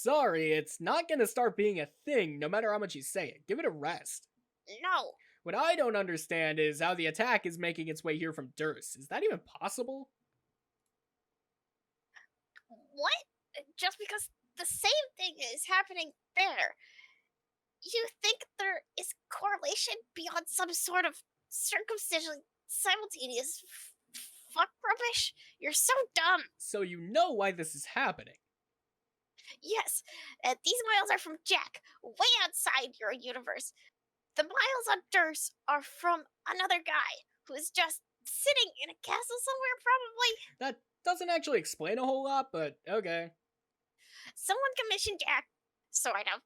Sorry, it's not gonna start being a thing no matter how much you say it. Give it a rest. No. What I don't understand is how the attack is making its way here from Durst. Is that even possible? What? Just because the same thing is happening there. You think there is correlation beyond some sort of circumcision simultaneous fuck rubbish? You're so dumb. So you know why this is happening. Yes, these miles are from Jack, way outside your universe. The miles on Durst are from another guy who is just sitting in a castle somewhere, probably. That doesn't actually explain a whole lot, but okay. Someone commissioned Jack, sort of,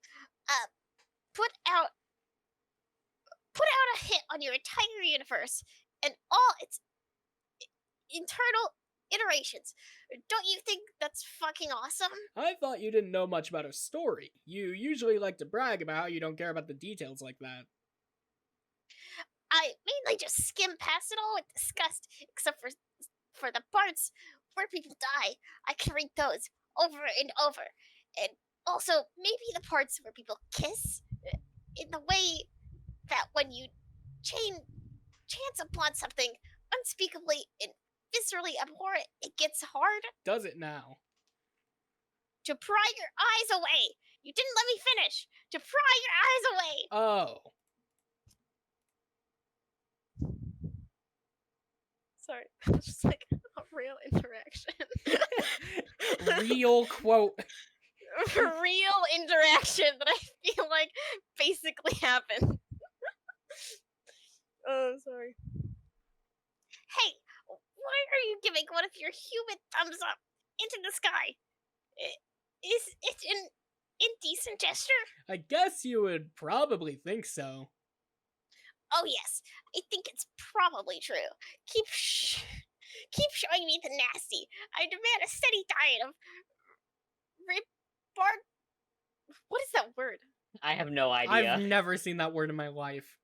put out a hit on your entire universe and all its internal iterations. Don't you think that's fucking awesome? I thought you didn't know much about her story. You usually like to brag about how you don't care about the details like that. I mainly just skim past it all with disgust, except for the parts where people die. I can read those over and over. And also, maybe the parts where people kiss, in the way that when you chance upon something unspeakably and viscerally abhorrent, it gets hard Does it now? to pry your eyes away. You didn't let me finish. To pry your eyes away. Oh. Sorry, it's just like a real interaction. Real quote. Real interaction that I feel like basically happened. Oh, sorry. Hey, why are you giving one of your human thumbs up into the sky? Is it an indecent gesture? I guess you would probably think so. Oh yes, I think it's probably true. Keep showing me the nasty. I demand a steady diet of What is that word? I have no idea. I've never seen that word in my life.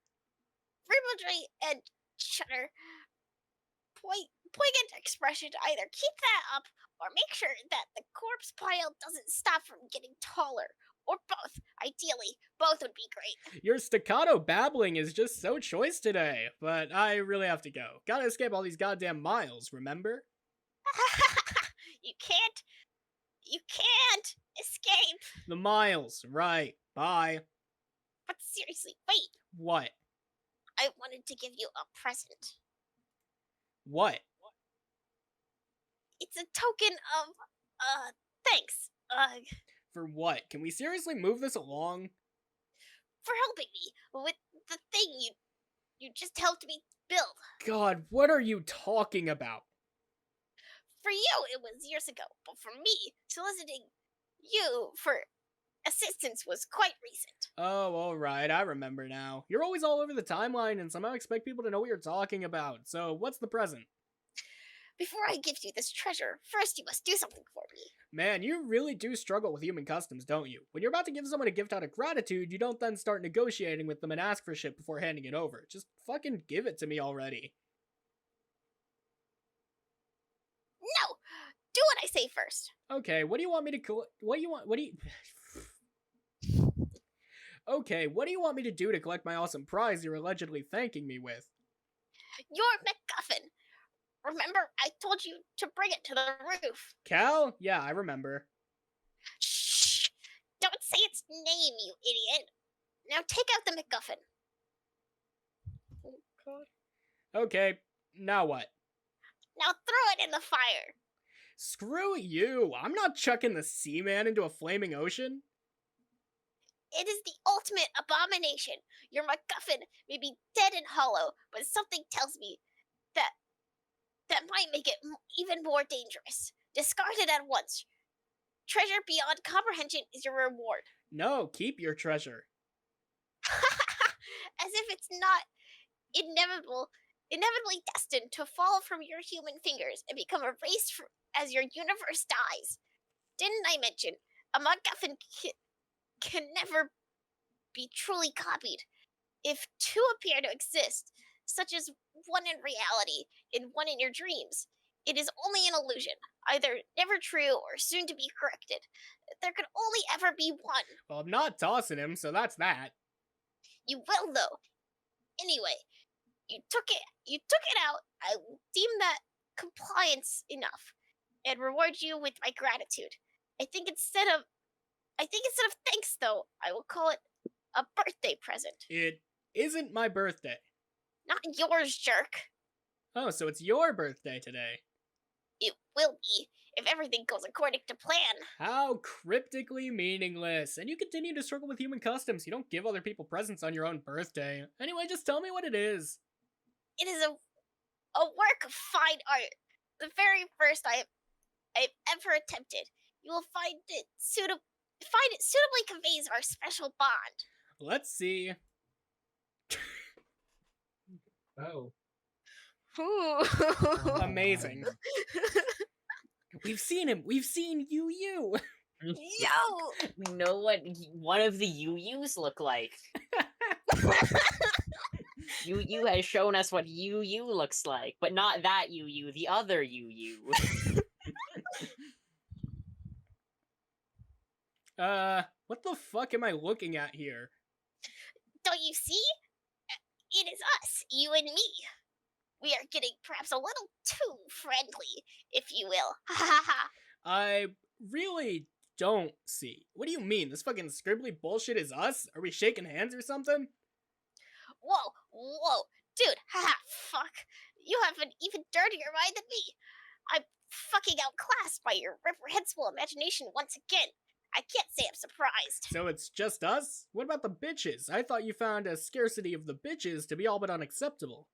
ribaldry and cheddar. Poignant expression. Either keep that up or make sure that the corpse pile doesn't stop from getting taller. Or both. Ideally, both would be great. Your staccato babbling is just so choice today, but I really have to go. Gotta escape all these goddamn miles, remember? You can't escape. The miles, right. Bye. But seriously, wait. What? I wanted to give you a present. What? It's a token of, thanks. For what? Can we seriously move this along? For helping me with the thing you just helped me build. God, what are you talking about? For you, it was years ago, but for me, soliciting you for assistance was quite recent. Oh, alright, I remember now. You're always all over the timeline and somehow expect people to know what you're talking about, so what's the present? Before I give you this treasure, first you must do something for me. Man, you really do struggle with human customs, don't you? When you're about to give someone a gift out of gratitude, you don't then start negotiating with them and ask for shit before handing it over. Just fucking give it to me already. No! Do what I say first. Okay, what do you want me to Okay, what do you want me to do to collect my awesome prize you're allegedly thanking me with? Your MacGuffin. Remember, I told you to bring it to the roof. Cal? Yeah, I remember. Shh! Don't say its name, you idiot. Now take out the MacGuffin. Oh, God. Okay, now what? Now throw it in the fire. Screw you! I'm not chucking the Seaman into a flaming ocean. It is the ultimate abomination. Your MacGuffin may be dead and hollow, but something tells me that might make it even more dangerous. Discard it at once. Treasure beyond comprehension is your reward. No, keep your treasure. As if it's not inevitably destined to fall from your human fingers and become erased as your universe dies. Didn't I mention a MacGuffin can never be truly copied? If two appear to exist, such as one in reality and one in your dreams, it is only an illusion, either never true or soon to be corrected. There can only ever never be won. Well, I'm not tossing him, so that's that. You will, though. Anyway, you took it out. I will deem that compliance enough, and reward you with my gratitude. I think instead of thanks, though, I will call it a birthday present. It isn't my birthday. Not yours, jerk. Oh, so it's your birthday today. It will be, if everything goes according to plan. How cryptically meaningless. And you continue to struggle with human customs. You don't give other people presents on your own birthday. Anyway, just tell me what it is. It is a work of fine art. The very first I've ever attempted. You will find it suitably conveys our special bond. Let's see. Oh. Ooh. Amazing. We've seen him. We've seen you. Yo! We know what one of the UUs look like. UU has shown us what UU looks like, but not that UU, the other UU. What the fuck am I looking at here? Don't you see? It is us, you and me. We are getting perhaps a little too friendly, if you will. Ha ha ha. I really don't see. What do you mean? This fucking scribbly bullshit is us? Are we shaking hands or something? Whoa, dude, haha, fuck. You have an even dirtier mind than me. I'm fucking outclassed by your reprehensible imagination once again. I can't say I'm surprised. So it's just us? What about the bitches? I thought you found a scarcity of the bitches to be all but unacceptable.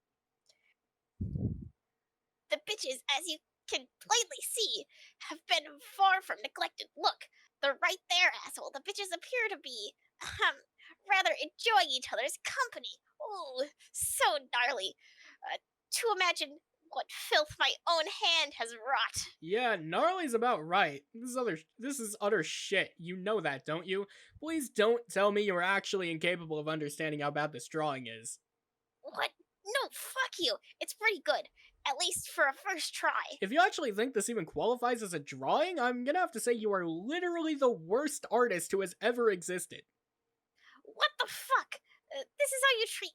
The bitches, as you can plainly see, have been far from neglected. Look, they're right there, asshole. The bitches appear to be, rather enjoying each other's company. Ooh, so gnarly. To imagine what filth my own hand has wrought. Yeah, gnarly's about right. This is utter shit. You know that, don't you? Please don't tell me you are actually incapable of understanding how bad this drawing is. What? No, fuck you. It's pretty good. At least for a first try. If you actually think this even qualifies as a drawing, I'm gonna have to say you are literally the worst artist who has ever existed. What the fuck? This is how you treat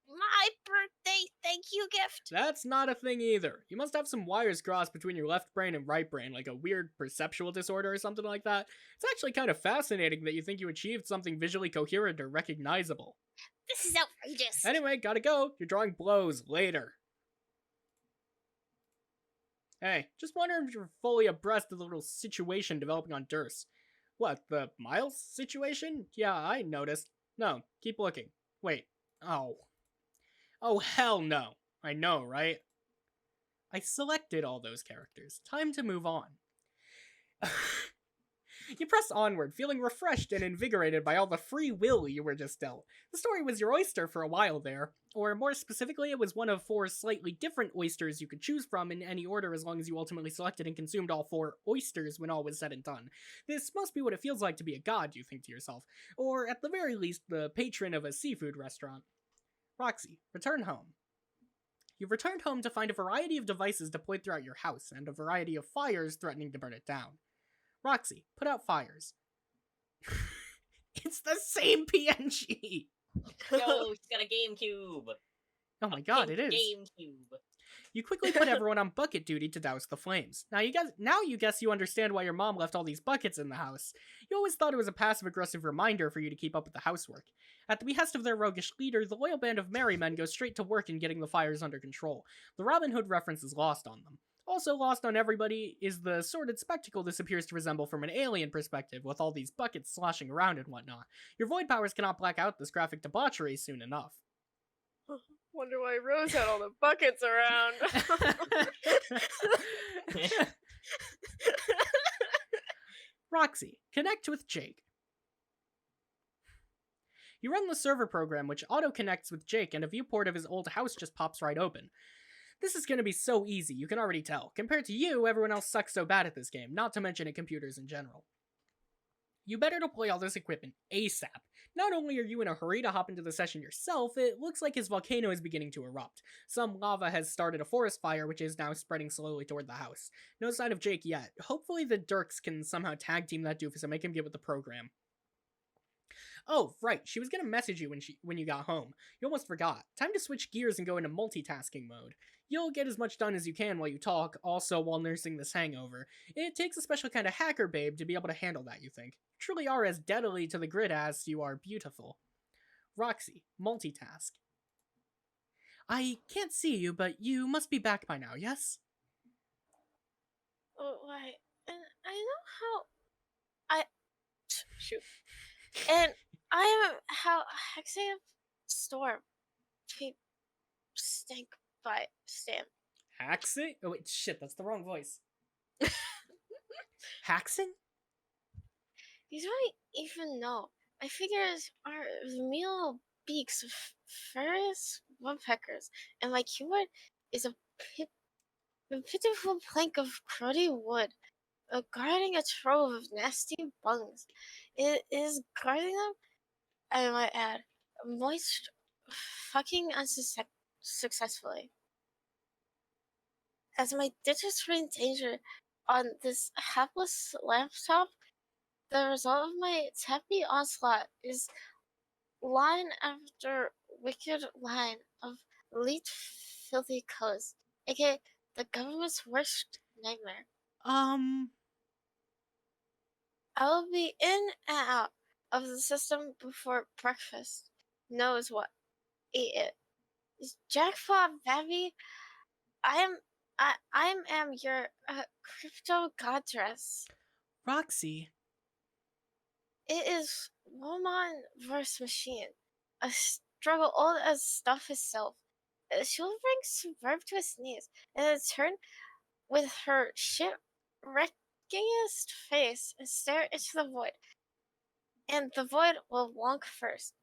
my birthday thank you gift? That's not a thing either. You must have some wires crossed between your left brain and right brain, like a weird perceptual disorder or something like that. It's actually kind of fascinating that you think you achieved something visually coherent or recognizable. This is outrageous. Anyway, gotta go. Your drawing blows. Later. Hey, just wondering if you're fully abreast of the little situation developing on Durst. What, the Miles situation? Yeah, I noticed. No, keep looking. Wait. Oh. Oh, hell no. I know, right? I selected all those characters. Time to move on. You press onward, feeling refreshed and invigorated by all the free will you were just dealt. The story was your oyster for a while there. Or more specifically, it was one of 4 slightly different oysters you could choose from in any order as long as you ultimately selected and consumed all 4 oysters when all was said and done. This must be what it feels like to be a god, you think to yourself. Or, at the very least, the patron of a seafood restaurant. Roxy, return home. You've returned home to find a variety of devices deployed throughout your house, and a variety of fires threatening to burn it down. Roxy, put out fires. It's the same PNG! Yo, she's got a GameCube. Oh my god, it is. GameCube. You quickly put everyone on bucket duty to douse the flames. Now you guess you understand why your mom left all these buckets in the house. You always thought it was a passive-aggressive reminder for you to keep up with the housework. At the behest of their roguish leader, the loyal band of merry men goes straight to work in getting the fires under control. The Robin Hood reference is lost on them. Also lost on everybody is the sordid spectacle this appears to resemble from an alien perspective, with all these buckets sloshing around and whatnot. Your void powers cannot black out this graphic debauchery soon enough. Wonder why Rose had all the buckets around. Roxy, connect with Jake. You run the server program which auto-connects with Jake, and a viewport of his old house just pops right open. This is gonna be so easy, you can already tell. Compared to you, everyone else sucks so bad at this game, not to mention at computers in general. You better deploy all this equipment ASAP. Not only are you in a hurry to hop into the session yourself, it looks like his volcano is beginning to erupt. Some lava has started a forest fire, which is now spreading slowly toward the house. No sign of Jake yet. Hopefully the Dirks can somehow tag team that doofus and make him get with the program. Oh, right, she was gonna message you when you got home. You almost forgot. Time to switch gears and go into multitasking mode. You'll get as much done as you can while you talk, also while nursing this hangover. It takes a special kind of hacker babe to be able to handle that, you think. You truly are as deadly to the grid as you are beautiful. Roxy, multitask. I can't see you, but you must be back by now, yes? Oh, why? And I know how I shoot. And I am how Hexam Storm Peep Stink by Stam. Haxing? Oh wait, shit, that's the wrong voice. Haxing? You don't even know. My fingers are the meal beaks of furious woodpeckers, and my keyboard is a pitiful plank of cruddy wood, guarding a trove of nasty bugs. It is guarding them, I might add, moist, fucking unsuccessfully. As my digits are in danger on this hapless laptop, the result of my happy onslaught is line after wicked line of elite filthy codes, aka the government's worst nightmare. I will be in and out of the system before breakfast knows what ate it. Jackpot, baby! I am your crypto goddess. Roxy. It is woman versus machine, a struggle old as stuff itself. She'll bring Suburb to his knees, and in turn, with her shipwreckingest face, and stare into the void. And the void will wonk first.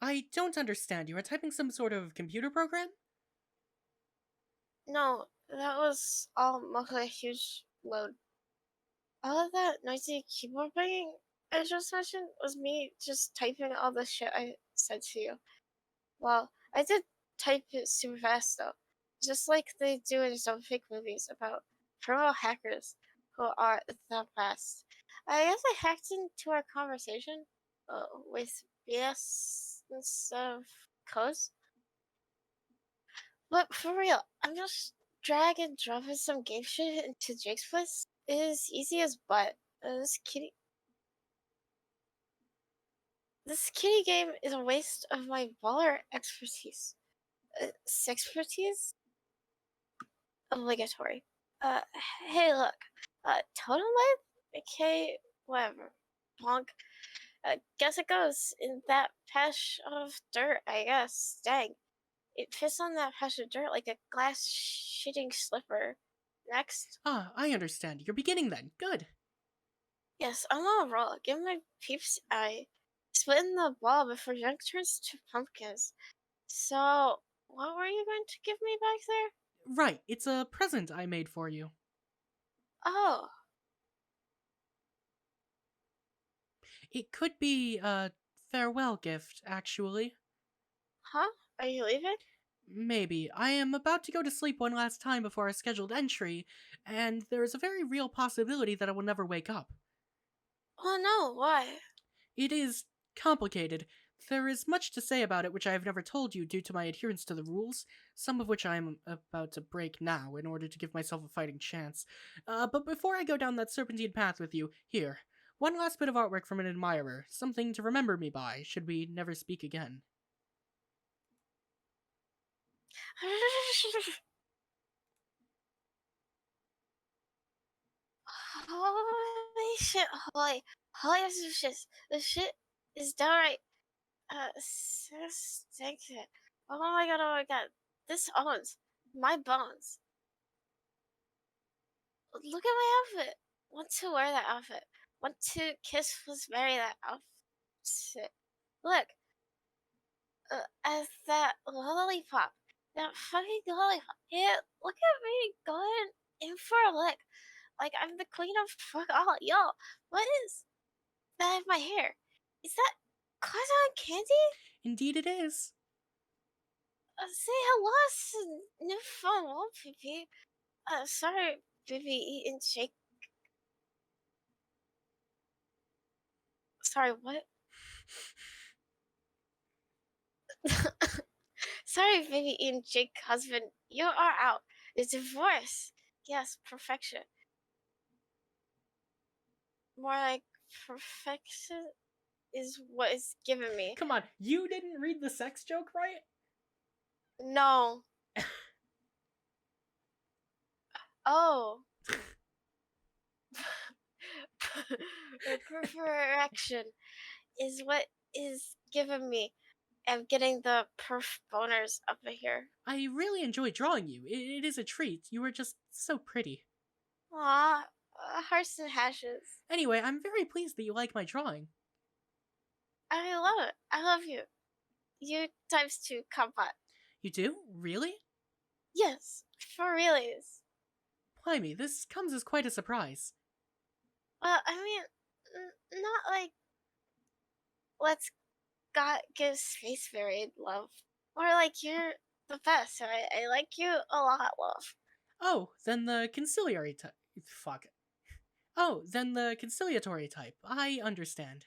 I don't understand. You are typing some sort of computer program? No, that was all mostly a huge load. All of that noisy keyboard banging I just mentioned was me just typing all the shit I said to you. Well, I did type it super fast though, just like they do in some fake movies about criminal hackers who are the best. I guess I hacked into our conversation with BS instead of codes. But for real, I'm just drag and dropping some game shit into Jake's place. It is easy as butt. This kitty game is a waste of my baller expertise. Sexpertise? Obligatory. Hey, look. Totem Life? Okay, whatever. Bonk. Guess it goes in that patch of dirt, I guess. Dang. It fits on that patch of dirt like a glass shitting slipper. Next. Ah, I understand. You're beginning then. Good. Yes, I'm on a roll. Give my peeps eye. Splitting the ball before junk turns to pumpkins. So, what were you going to give me back there? Right, it's a present I made for you. Oh. It could be a farewell gift, actually. Huh? Are you leaving? Maybe. I am about to go to sleep one last time before our scheduled entry, and there is a very real possibility that I will never wake up. Oh no, why? It is complicated. There is much to say about it which I have never told you due to my adherence to the rules, some of which I am about to break now in order to give myself a fighting chance. But before I go down that serpentine path with you, here, one last bit of artwork from an admirer, something to remember me by, should we never speak again. Holy shit, holy this shit is downright, stinks. Oh my god, this owns my bones. Look at my outfit. Want to wear that outfit. Want to kiss plus marry that outfit. Look, as that lollipop. That fucking lollipop. Yeah, look at me going in for a lick. Like I'm the queen of fuck all. Yo, what is that in my hair. Is that cotton candy? Indeed it is. Say hello to new phone wall, Pippi. Sorry, Pippi eating shake. Sorry, what? Sorry, Pippi eating Jake husband. You are out. It's divorce. Yes, perfection. More like perfection is what is given me. Come on, you didn't read the sex joke right? No. Oh. Perfection is what is given me. I'm getting the perf boners up in here. I really enjoy drawing you. It is a treat. You are just so pretty. Aw, hearts and hashes. Anyway, I'm very pleased that you like my drawing. I love it. I love you. You times 2, combat. You do? Really? Yes, for realies. Blimey, this comes as quite a surprise. Well, I mean, not like let's God give space varied love. More like you're the best. I like you a lot, love. Oh, then the conciliatory type. Fuck. Oh, then the conciliatory type. I understand.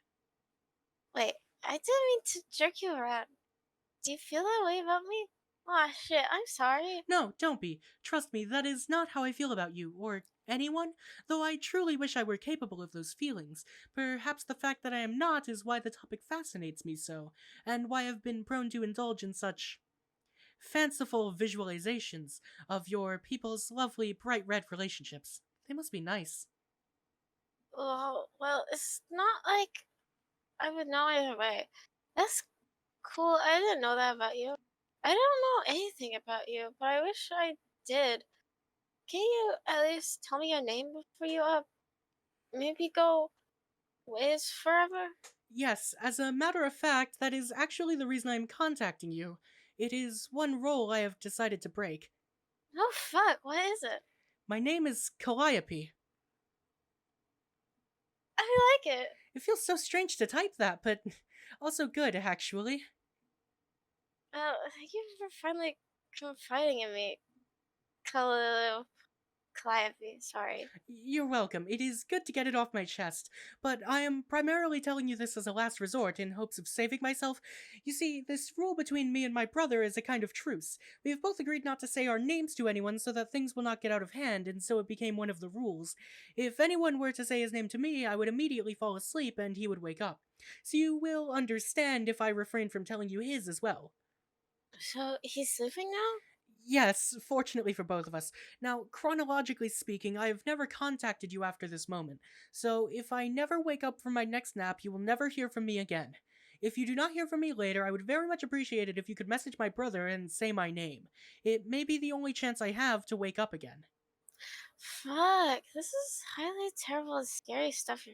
Wait, I didn't mean to jerk you around. Do you feel that way about me? Aw, shit, I'm sorry. No, don't be. Trust me, that is not how I feel about you, or anyone, though I truly wish I were capable of those feelings. Perhaps the fact that I am not is why the topic fascinates me so, and why I've been prone to indulge in such fanciful visualizations of your people's lovely bright red relationships. They must be nice. Oh, well, it's not like I would know either way. That's cool. I didn't know that about you. I don't know anything about you, but I wish I did. Can you at least tell me your name before you maybe go ways forever? Yes, as a matter of fact, that is actually the reason I am contacting you. It is one role I have decided to break. Oh fuck, what is it? My name is Calliope. I like it. It feels so strange to type that, but also good, actually. Thank you for finally confiding in me. Calliope, sorry. You're welcome. It is good to get it off my chest, but I am primarily telling you this as a last resort in hopes of saving myself. You see, this rule between me and my brother is a kind of truce. We have both agreed not to say our names to anyone so that things will not get out of hand, and so it became one of the rules. If anyone were to say his name to me, I would immediately fall asleep and he would wake up. So you will understand if I refrain from telling you his as well. So he's sleeping now? Yes, fortunately for both of us. Now, chronologically speaking, I have never contacted you after this moment, so if I never wake up from my next nap, you will never hear from me again. If you do not hear from me later, I would very much appreciate it if you could message my brother and say my name. It may be the only chance I have to wake up again. Fuck, this is highly terrible and scary stuff.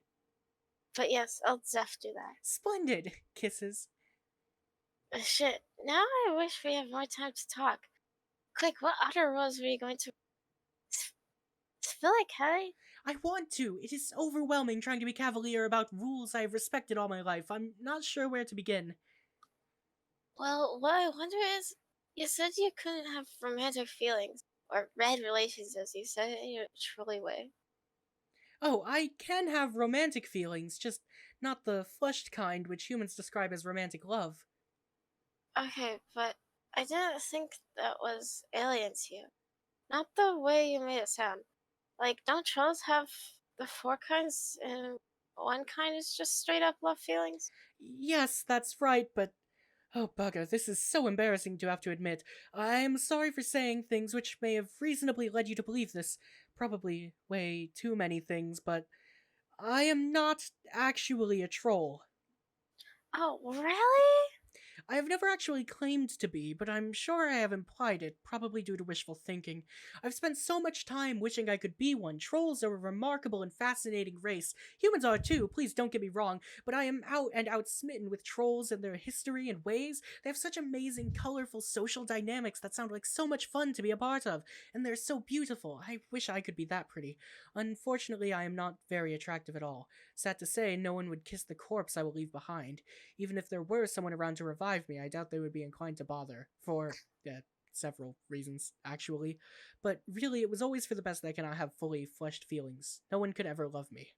But yes, I'll def do that. Splendid! Kisses. Shit, now I wish we had more time to talk. Quick, what other roles were you going to spill like Kelly? I want to. It is overwhelming trying to be cavalier about rules I have respected all my life. I'm not sure where to begin. Well, what I wonder is, you said you couldn't have romantic feelings, or red relations as you said it in a truly way. Oh, I can have romantic feelings, just not the flushed kind which humans describe as romantic love. Okay, but I didn't think that was alien to you. Not the way you made it sound. Like, don't trolls have the 4 kinds, and one kind is just straight up love feelings? Yes, that's right, but... Oh, bugger, this is so embarrassing to have to admit. I'm sorry for saying things which may have reasonably led you to believe this. Probably way too many things, but... I am not actually a troll. Oh, really? I have never actually claimed to be, but I'm sure I have implied it, probably due to wishful thinking. I've spent so much time wishing I could be one. Trolls are a remarkable and fascinating race. Humans are too, please don't get me wrong, but I am out and out smitten with trolls and their history and ways. They have such amazing, colorful social dynamics that sound like so much fun to be a part of, and they're so beautiful. I wish I could be that pretty. Unfortunately, I am not very attractive at all. Sad to say, no one would kiss the corpse I will leave behind. Even if there were someone around to revive me, I doubt they would be inclined to bother, for several reasons, actually. But really, it was always for the best that I cannot have fully fleshed feelings. No one could ever love me.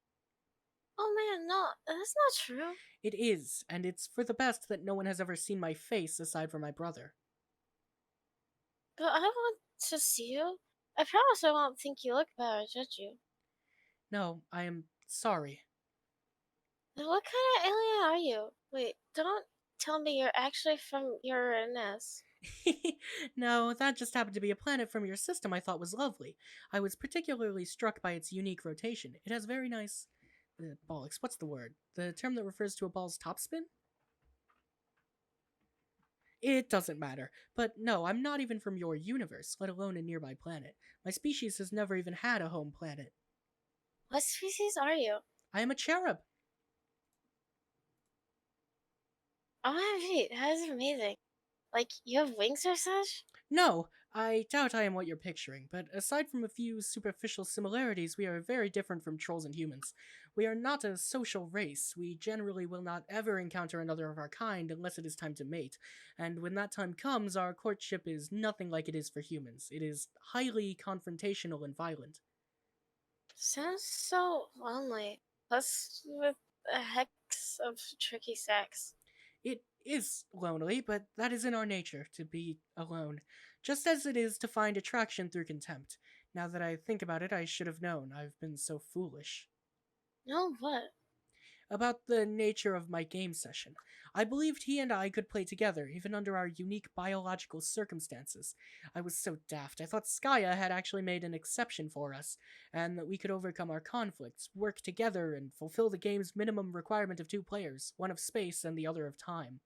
Oh man, no, that's not true. It is, and it's for the best that no one has ever seen my face aside from my brother. But I want to see you. I promise I won't think you look bad or judge you. No, I am sorry. Then what kind of alien are you? Wait, don't tell me you're actually from Uranus. No, that just happened to be a planet from your system I thought was lovely. I was particularly struck by its unique rotation. It has very nice. Bollocks, what's the word? The term that refers to a ball's topspin? It doesn't matter. But no, I'm not even from your universe, let alone a nearby planet. My species has never even had a home planet. What species are you? I am a cherub. Oh my feet, that is amazing. Like, you have wings or such? No, I doubt I am what you're picturing, but aside from a few superficial similarities, we are very different from trolls and humans. We are not a social race. We generally will not ever encounter another of our kind unless it is time to mate, and when that time comes, our courtship is nothing like it is for humans. It is highly confrontational and violent. Sounds so lonely. Plus, with a hex of tricky sex. It is lonely, but that is in our nature, to be alone. Just as it is to find attraction through contempt. Now that I think about it, I should have known. I've been so foolish. No, what? About the nature of my game session. I believed he and I could play together, even under our unique biological circumstances. I was so daft. I thought Skaya had actually made an exception for us, and that we could overcome our conflicts, work together, and fulfill the game's minimum requirement of two players, one of space and the other of time.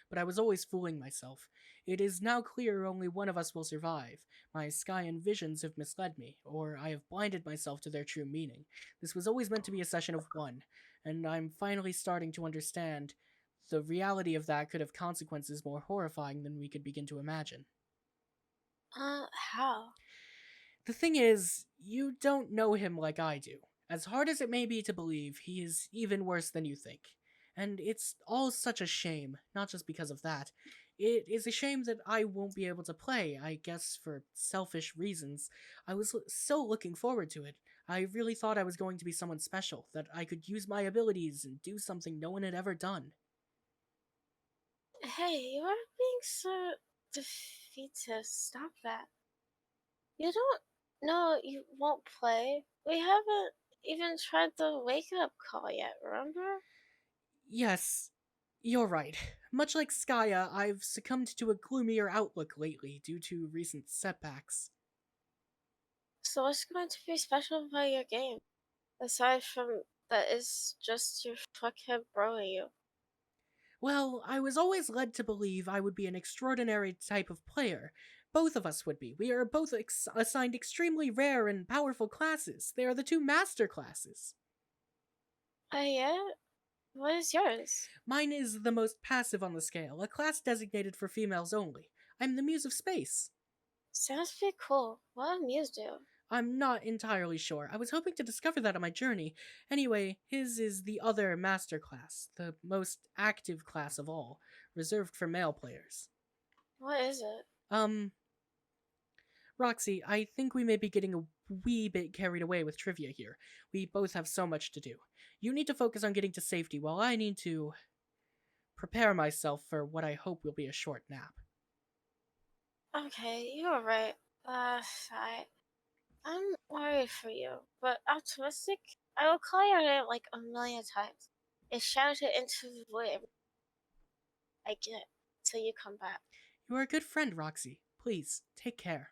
But I was always fooling myself. It is now clear only one of us will survive. My Skyan visions have misled me, or I have blinded myself to their true meaning. This was always meant to be a session of one, and I'm finally starting to understand the reality of that could have consequences more horrifying than we could begin to imagine. How? The thing is, you don't know him like I do. As hard as it may be to believe, he is even worse than you think. And it's all such a shame, not just because of that. It is a shame that I won't be able to play, I guess for selfish reasons. I was so looking forward to it. I really thought I was going to be someone special, that I could use my abilities and do something no one had ever done. Hey, you are being so defeatist. Stop that. You don't know you won't play. We haven't even tried the wake up call yet, remember? Yes, you're right. Much like Skaya, I've succumbed to a gloomier outlook lately due to recent setbacks. So what's going to be special about your game? Aside from that it's just your fuckhead broing you. Well, I was always led to believe I would be an extraordinary type of player. Both of us would be. We are both assigned extremely rare and powerful classes. They are the two master classes. Yeah? What is yours? Mine is the most passive on the scale, a class designated for females only. I'm the Muse of Space. Sounds pretty cool. What do Muse do? I'm not entirely sure. I was hoping to discover that on my journey. Anyway, his is the other master class, the most active class of all, reserved for male players. What is it? Roxy, I think we may be getting a wee bit carried away with trivia here. We both have so much to do. You need to focus on getting to safety, while I need to prepare myself for what I hope will be a short nap. Okay, you're right. I'm worried for you, but optimistic? I will call your name like a million times and shout it into the void. I get till you come back. You are a good friend, Roxy. Please, take care.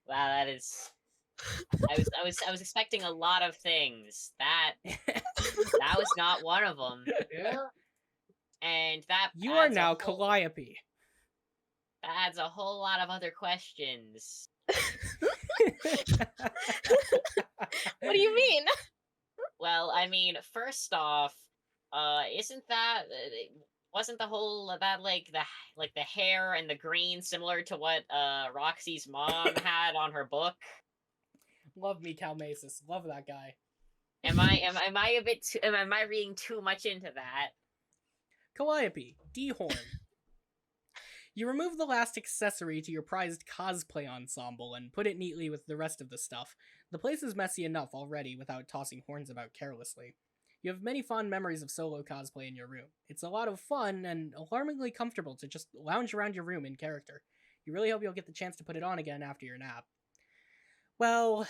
Wow, that is. I was expecting a lot of things. That was not one of them, Yeah. and that You are adds a now whole, Calliope. that adds a whole lot of other questions. What do you mean? Well, I mean, first off, isn't that wasn't the whole that like the hair and the green similar to what Roxy's mom had on her book? Love me, Calmasis. Love that guy. Am I a bit too, am I reading too much into that? Calliope, D-Horn. You remove the last accessory to your prized cosplay ensemble and put it neatly with the rest of the stuff. The place is messy enough already without tossing horns about carelessly. You have many fond memories of solo cosplay in your room. It's a lot of fun and alarmingly comfortable to just lounge around your room in character. You really hope you'll get the chance to put it on again after your nap. Well,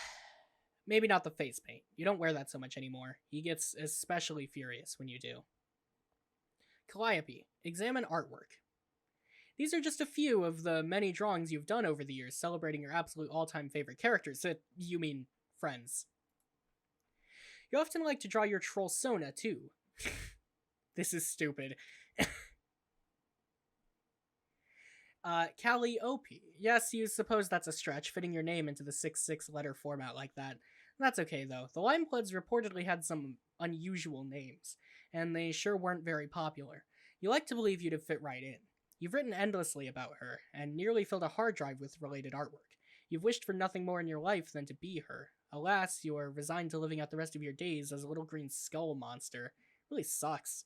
maybe not the face paint. You don't wear that so much anymore. He gets especially furious when you do. Calliope, examine artwork. These are just a few of the many drawings you've done over the years celebrating your absolute all-time favorite characters. You mean friends. You often like to draw your troll Sona, too. This is stupid. Calliope. Yes, you suppose that's a stretch, fitting your name into the 6 letter format like that. That's okay, though. The Limebloods reportedly had some unusual names, and they sure weren't very popular. You like to believe you'd have fit right in. You've written endlessly about her, and nearly filled a hard drive with related artwork. You've wished for nothing more in your life than to be her. Alas, you are resigned to living out the rest of your days as a little green skull monster. Really sucks.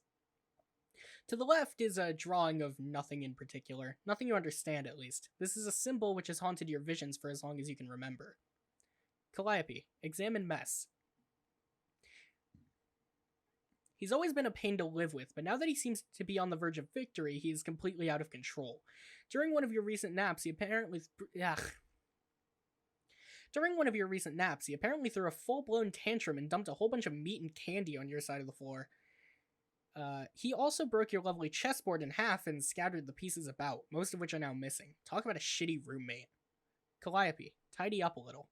To the left is a drawing of nothing in particular. Nothing you understand, at least. This is a symbol which has haunted your visions for as long as you can remember. Calliope, examine mess. He's always been a pain to live with, but now that he seems to be on the verge of victory, he is completely out of control. During one of your recent naps, he apparently threw a full-blown tantrum and dumped a whole bunch of meat and candy on your side of the floor. He also broke your lovely chessboard in half and scattered the pieces about, most of which are now missing. Talk about a shitty roommate. Calliope, tidy up a little.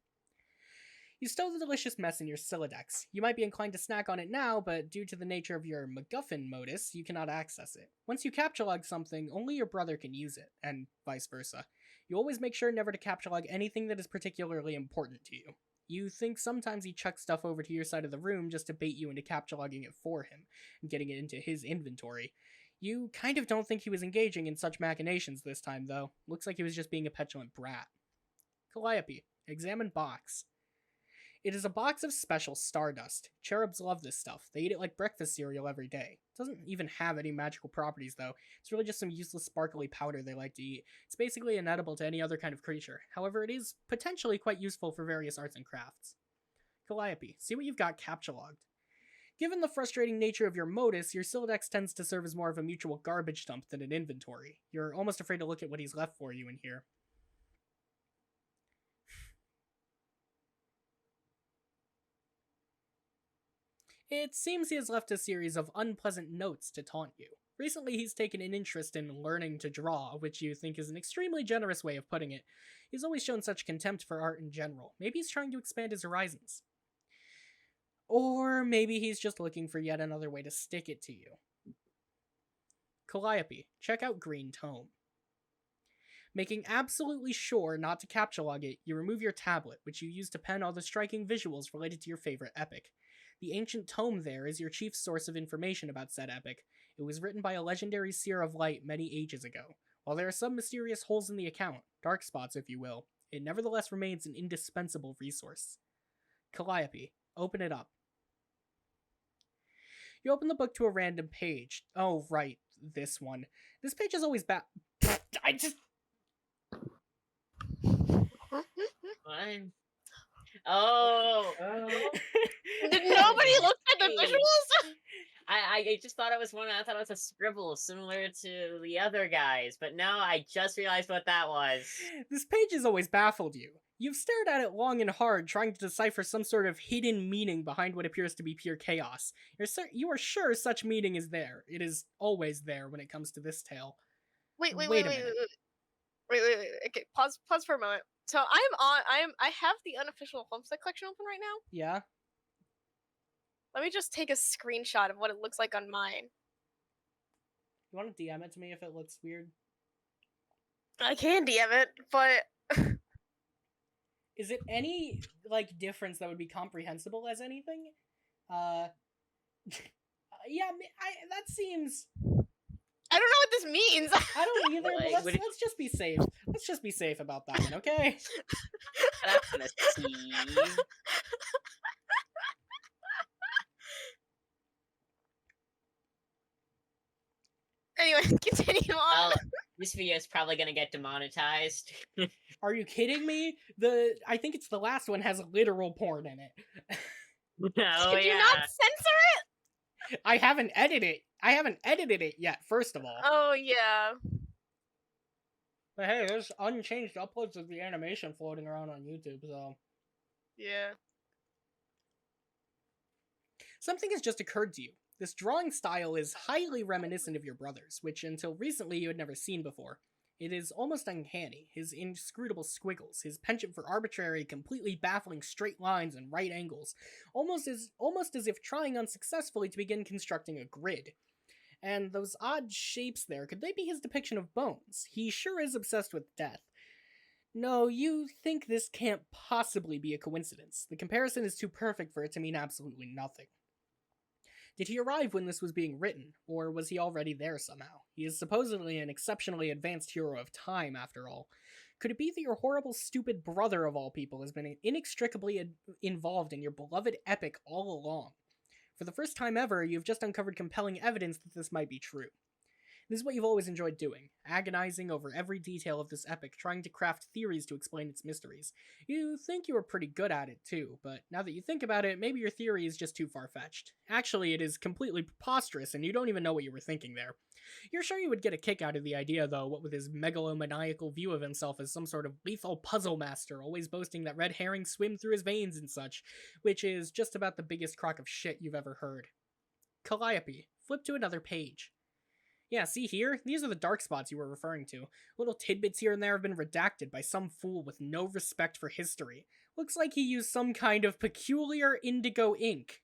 You stow the delicious mess in your Silodex. You might be inclined to snack on it now, but due to the nature of your MacGuffin modus, you cannot access it. Once you captchalogue something, only your brother can use it, and vice versa. You always make sure never to captchalogue anything that is particularly important to you. You think sometimes he chucks stuff over to your side of the room just to bait you into captchalogging it for him, and getting it into his inventory. You kind of don't think he was engaging in such machinations this time, though. Looks like he was just being a petulant brat. Calliope, examine box. It is a box of special stardust. Cherubs love this stuff. They eat it like breakfast cereal every day. It doesn't even have any magical properties, though. It's really just some useless sparkly powder they like to eat. It's basically inedible to any other kind of creature. However, it is potentially quite useful for various arts and crafts. Calliope, see what you've got captchalogged. Given the frustrating nature of your modus, your Silodex tends to serve as more of a mutual garbage dump than an inventory. You're almost afraid to look at what he's left for you in here. It seems he has left a series of unpleasant notes to taunt you. Recently, he's taken an interest in learning to draw, which you think is an extremely generous way of putting it. He's always shown such contempt for art in general. Maybe he's trying to expand his horizons. Or maybe he's just looking for yet another way to stick it to you. Calliope, check out Green Tome. Making absolutely sure not to captchalogue it, you remove your tablet, which you use to pen all the striking visuals related to your favorite epic. The ancient tome there is your chief source of information about said epic. It was written by a legendary seer of light many ages ago. While there are some mysterious holes in the account, dark spots if you will, it nevertheless remains an indispensable resource. Calliope, open it up. You open the book to a random page. Oh, right, this one. This page is always I just... Fine. Oh. Did nobody look at the visuals? I just thought it was one. I thought it was a scribble similar to the other guys, but no, I just realized what that was. This page has always baffled you. You've stared at it long and hard, trying to decipher some sort of hidden meaning behind what appears to be pure chaos. You are sure such meaning is there. It is always there when it comes to this tale. Wait, Wait a minute. okay, pause for a moment. So I have the unofficial Homestuck collection open right now. Yeah? Let me just take a screenshot of what it looks like on mine. You want to DM it to me if it looks weird? I can DM it, but Is it any, like, difference that would be comprehensible as anything? Yeah, that seems... I don't know what this means. I don't either, Like, but would it- let's just be safe. Let's just be safe about that one, okay? That's gonna see. Anyway, continue on. Well, this video is probably gonna get demonetized. Are you kidding me? I think it's the last one has literal porn in it. Oh Did you yeah. not censor it? I haven't edited it yet, first of all. Oh yeah. But hey, there's unchanged uploads of the animation floating around on YouTube, so... Yeah. Something has just occurred to you. This drawing style is highly reminiscent of your brother's, which until recently you had never seen before. It is almost uncanny, his inscrutable squiggles, his penchant for arbitrary, completely baffling straight lines and right angles, almost as if trying unsuccessfully to begin constructing a grid. And those odd shapes there, could they be his depiction of bones? He sure is obsessed with death. No, you think this can't possibly be a coincidence. The comparison is too perfect for it to mean absolutely nothing. Did he arrive when this was being written, or was he already there somehow? He is supposedly an exceptionally advanced hero of time, after all. Could it be that your horrible, stupid brother of all people has been inextricably involved in your beloved epic all along? For the first time ever, you've just uncovered compelling evidence that this might be true. This is what you've always enjoyed doing, agonizing over every detail of this epic, trying to craft theories to explain its mysteries. You think you were pretty good at it too, but now that you think about it, maybe your theory is just too far-fetched. Actually, it is completely preposterous, and you don't even know what you were thinking there. You're sure you would get a kick out of the idea, though, what with his megalomaniacal view of himself as some sort of lethal puzzle master, always boasting that red herrings swim through his veins and such, which is just about the biggest crock of shit you've ever heard. Calliope, flip to another page. Yeah, see here? These are the dark spots you were referring to. Little tidbits here and there have been redacted by some fool with no respect for history. Looks like he used some kind of peculiar indigo ink.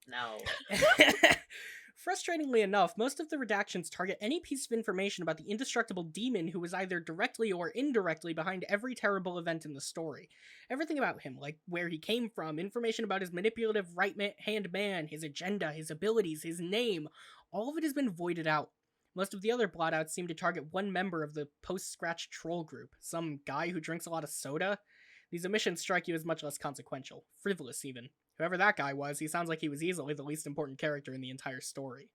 No. Frustratingly enough, most of the redactions target any piece of information about the indestructible demon who was either directly or indirectly behind every terrible event in the story. Everything about him, like where he came from, information about his manipulative right-hand man, his agenda, his abilities, his name, all of it has been voided out. Most of the other blotouts seem to target one member of the post-scratch troll group, some guy who drinks a lot of soda. These omissions strike you as much less consequential, frivolous even. Whoever that guy was, he sounds like he was easily the least important character in the entire story.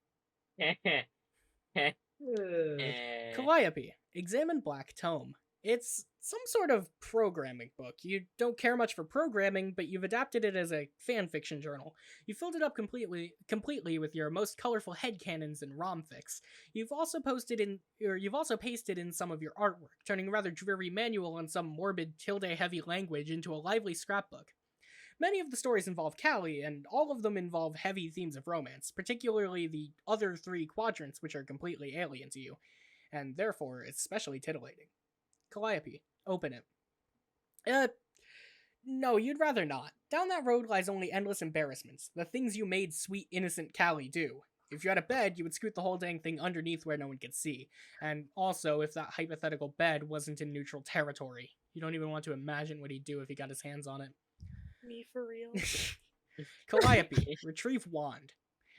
Calliope, examine Black Tome. It's some sort of programming book. You don't care much for programming, but you've adapted it as a fanfiction journal. You filled it up completely with your most colorful headcanons and romfics. You've also pasted in some of your artwork, turning a rather dreary manual on some morbid tilde-heavy language into a lively scrapbook. Many of the stories involve Callie, and all of them involve heavy themes of romance, particularly the other three quadrants, which are completely alien to you, and therefore especially titillating. Calliope, open it. No, you'd rather not. Down that road lies only endless embarrassments, the things you made sweet, innocent Callie do. If you had a bed, you would scoot the whole dang thing underneath where no one could see. And also, if that hypothetical bed wasn't in neutral territory. You don't even want to imagine what he'd do if he got his hands on it. Me for real. Calliope, retrieve wand.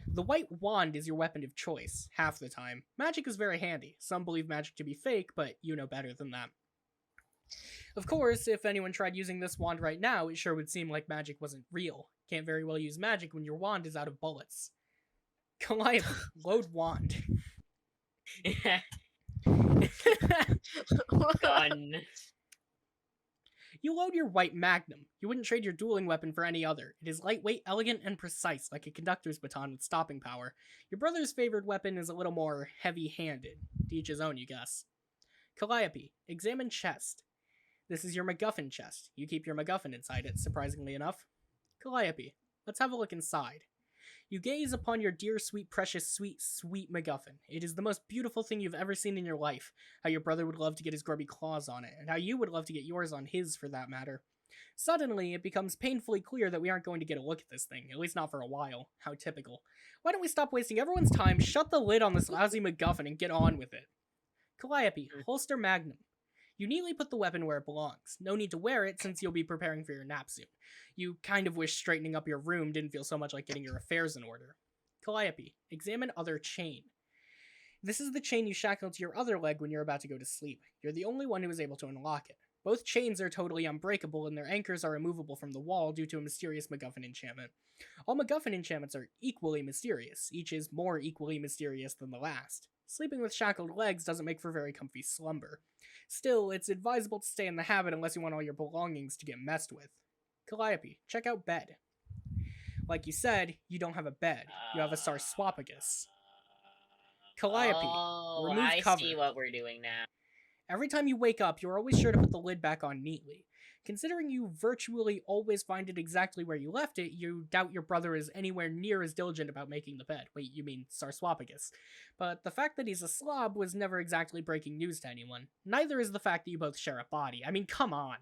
The white wand is your weapon of choice, half the time. Magic is very handy. Some believe magic to be fake, but you know better than that. Of course, if anyone tried using this wand right now, it sure would seem like magic wasn't real. Can't very well use magic when your wand is out of bullets. Calliope, load wand. Gun. You load your white magnum. You wouldn't trade your dueling weapon for any other. It is lightweight, elegant, and precise, like a conductor's baton with stopping power. Your brother's favored weapon is a little more heavy-handed. To each his own, you guess. Calliope, examine chest. This is your MacGuffin chest. You keep your MacGuffin inside it, surprisingly enough. Calliope, let's have a look inside. You gaze upon your dear, sweet, precious, sweet, sweet MacGuffin. It is the most beautiful thing you've ever seen in your life. How your brother would love to get his grubby claws on it, and how you would love to get yours on his, for that matter. Suddenly, it becomes painfully clear that we aren't going to get a look at this thing, at least not for a while. How typical. Why don't we stop wasting everyone's time, shut the lid on this lousy MacGuffin, and get on with it? Calliope, holster magnum. You neatly put the weapon where it belongs. No need to wear it since you'll be preparing for your nap soon. You kind of wish straightening up your room didn't feel so much like getting your affairs in order. Calliope, examine other chain. This is the chain you shackled to your other leg when you're about to go to sleep. You're the only one who was able to unlock it. Both chains are totally unbreakable, and their anchors are removable from the wall due to a mysterious MacGuffin enchantment. All MacGuffin enchantments are equally mysterious. Each is more equally mysterious than the last. Sleeping with shackled legs doesn't make for very comfy slumber. Still, it's advisable to stay in the habit unless you want all your belongings to get messed with. Calliope, check out bed. Like you said, you don't have a bed. You have a sarswapagus. Calliope, remove I cover. see what we're doing now. Every time you wake up, you're always sure to put the lid back on neatly. Considering you virtually always find it exactly where you left it, you doubt your brother is anywhere near as diligent about making the bed. Wait, you mean sarswapagus. But the fact that he's a slob was never exactly breaking news to anyone. Neither is the fact that you both share a body. I mean, come on.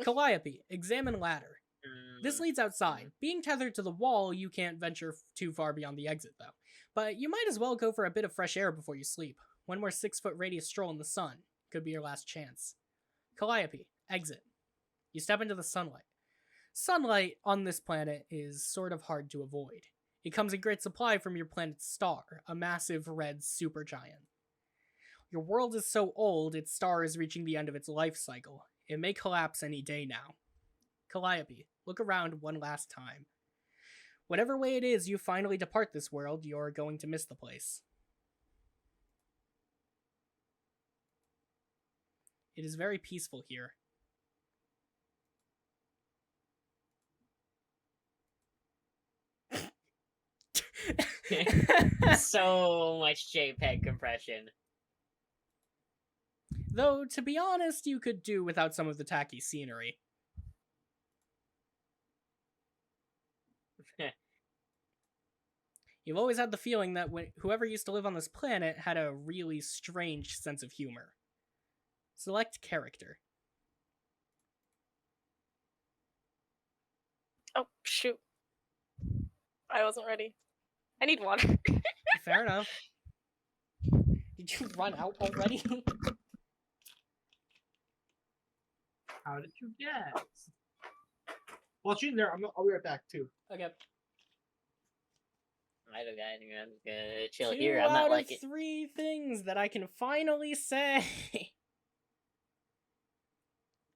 Calliope, examine ladder. This leads outside. Being tethered to the wall, you can't venture too far beyond the exit, though. But you might as well go for a bit of fresh air before you sleep. One more 6-foot radius stroll in the sun. Could be your last chance. Calliope, exit. You step into the sunlight. Sunlight on this planet is sort of hard to avoid. It comes in great supply from your planet's star, a massive red supergiant. Your world is so old, its star is reaching the end of its life cycle. It may collapse any day now. Calliope, look around one last time. Whatever way it is you finally depart this world, you're going to miss the place. It is very peaceful here. So much JPEG compression. Though, to be honest, you could do without some of the tacky scenery. You've always had the feeling that whoever used to live on this planet had a really strange sense of humor. Select character. Oh, shoot. I wasn't ready. I need water. Fair enough. Did you run out already? How did you guess? Well, she's there. I'll be right back too. Okay. I think I'm gonna chill 2 here. I'm out not like of it. 3 things that I can finally say.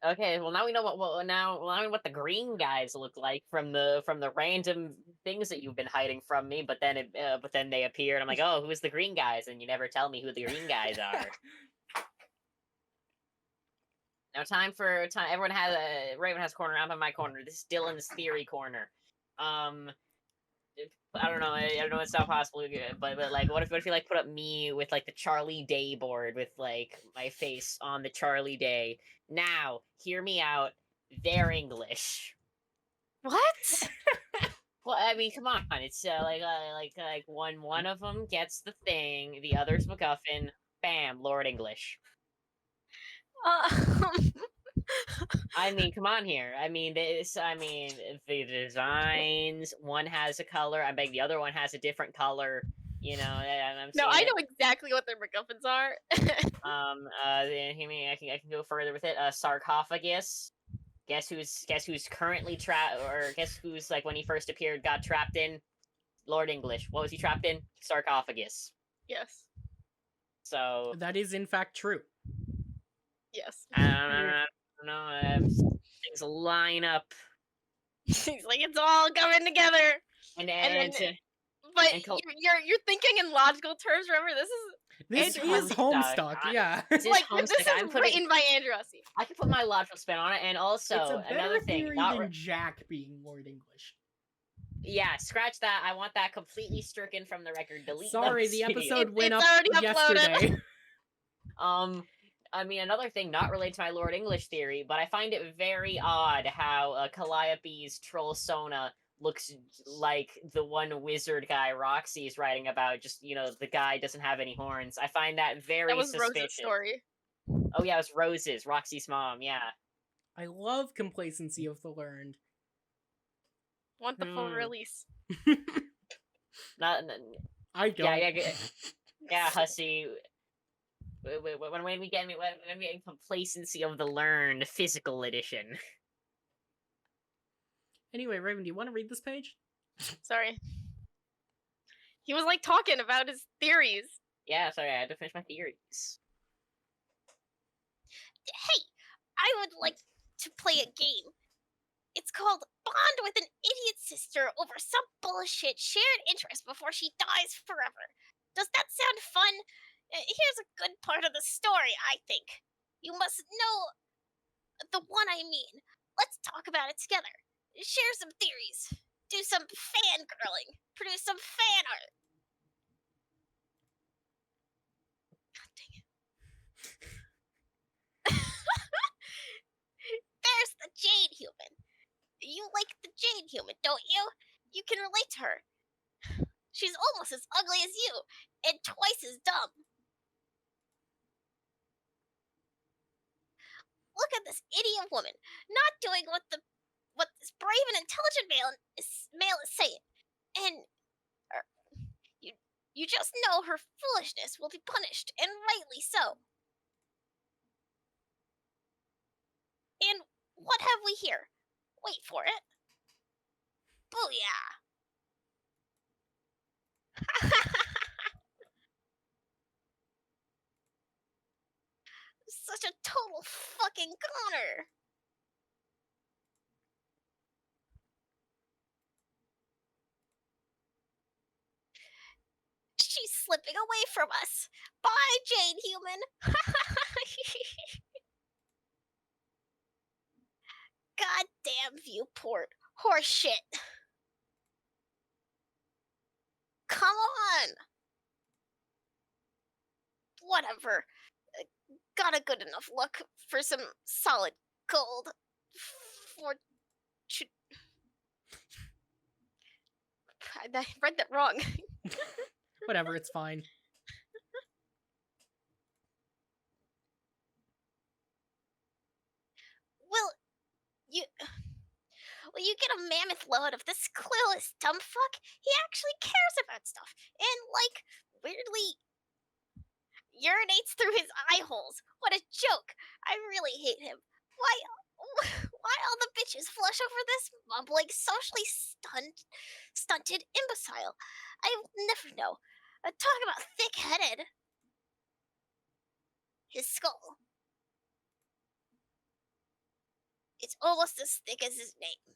Okay, well now we know now we know what the green guys look like from the random things that you've been hiding from me. But then they appear, and I'm like, oh, who's the green guys? And you never tell me who the green guys are. Now, time. Everyone has Raven has corner. I'm in my corner. This is Dylan's theory corner. I don't know. I don't know. It's not possible. But like, what if you like put up me with like the Charlie Day board with like my face on the Charlie Day? Now, hear me out. They're English. What? Well, I mean, come on. It's like one of them gets the thing, the other's MacGuffin. Bam, Lord English. I mean, come on here. I mean, the designs. One has a color. I bet the other one has a different color. You know, I'm No, I seeing know exactly what their MacGuffins are. I can go further with it. Sarcophagus. Guess who's currently trapped, or guess who's like when he first appeared got trapped in? Lord English. What was he trapped in? Sarcophagus. Yes. So That is in fact true. Yes. I don't know. Things line up, It's like it's all coming together. and then- then But And you're thinking in logical terms. Remember, this is This Andrew is Homestuck, Homestuck. yeah. This is like Homestuck. this is I'm putting- written by Andrew Hussey. I can put my logical spin on it, and also It's a better another thing. theory Not than Jack being Lord English. yeah, scratch that. I want that completely stricken from the record. Delete. Sorry, those the videos. episode went It's up already uploaded. yesterday. I mean, another thing not related to my Lord English theory, but I find it very odd how Calliope's Troll Sona looks like the one wizard guy Roxy is writing about. Just, the guy doesn't have any horns. I find that very That was suspicious. Rose's story. Oh yeah, it was Rose's, Roxy's mom. Yeah. I love complacency of the learned. Want the full Hmm. release. Not. I don't. Yeah, Hussy. When we get complacency of the learned physical edition. Anyway, Raven, do you want to read this page? Sorry. He was like talking about his theories. Yeah, sorry, I had to finish my theories. Hey, I would like to play a game. It's called Bond with an Idiot Sister over some bullshit shared interest before she dies forever. Does that sound fun? Here's a good part of the story, I think. You must know the one I mean. Let's talk about it together. Share some theories. Do some fangirling. Produce some fan art. God dang it. There's the Jade Human. You like the Jade Human, don't you? You can relate to her. She's almost as ugly as you, and twice as dumb. Look at this idiot woman, not doing what this brave and intelligent male is saying, and you just know her foolishness will be punished, and rightly so. And what have we here? Wait for it. Booyah! Such a total fucking goner. She's slipping away from us. Bye, Jade Human. Goddamn viewport. Horseshit. Come on. Whatever. Got a good enough look for some solid gold. I read that wrong. Whatever, it's fine. Well, you get a mammoth load of this clueless dumb fuck. He actually cares about stuff and, like, weirdly urinates through his eye holes. What a joke. I really hate him. Why all the bitches flush over this mumbling, socially stunted imbecile? I will never know. Talk about thick-headed. His skull. It's almost as thick as his name.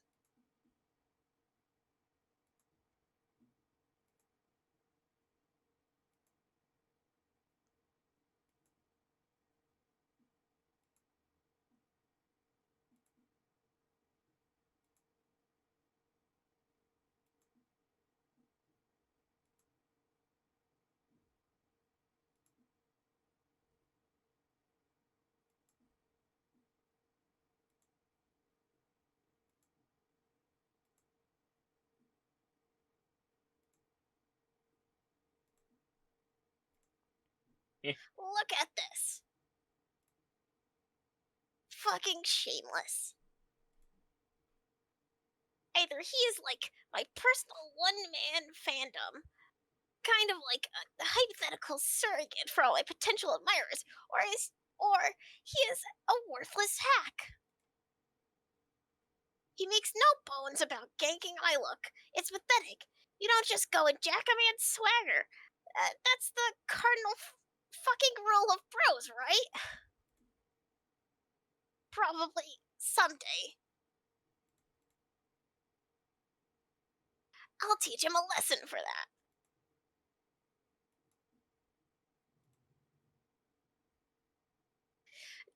Look at this. Fucking shameless. Either he is like my personal one-man fandom, kind of like a hypothetical surrogate for all my potential admirers, or he is a worthless hack. He makes no bones about ganking my look. It's pathetic. You don't just go and jack a man's swagger. That's the cardinal fucking rule of bros, right? Probably someday. I'll teach him a lesson for that.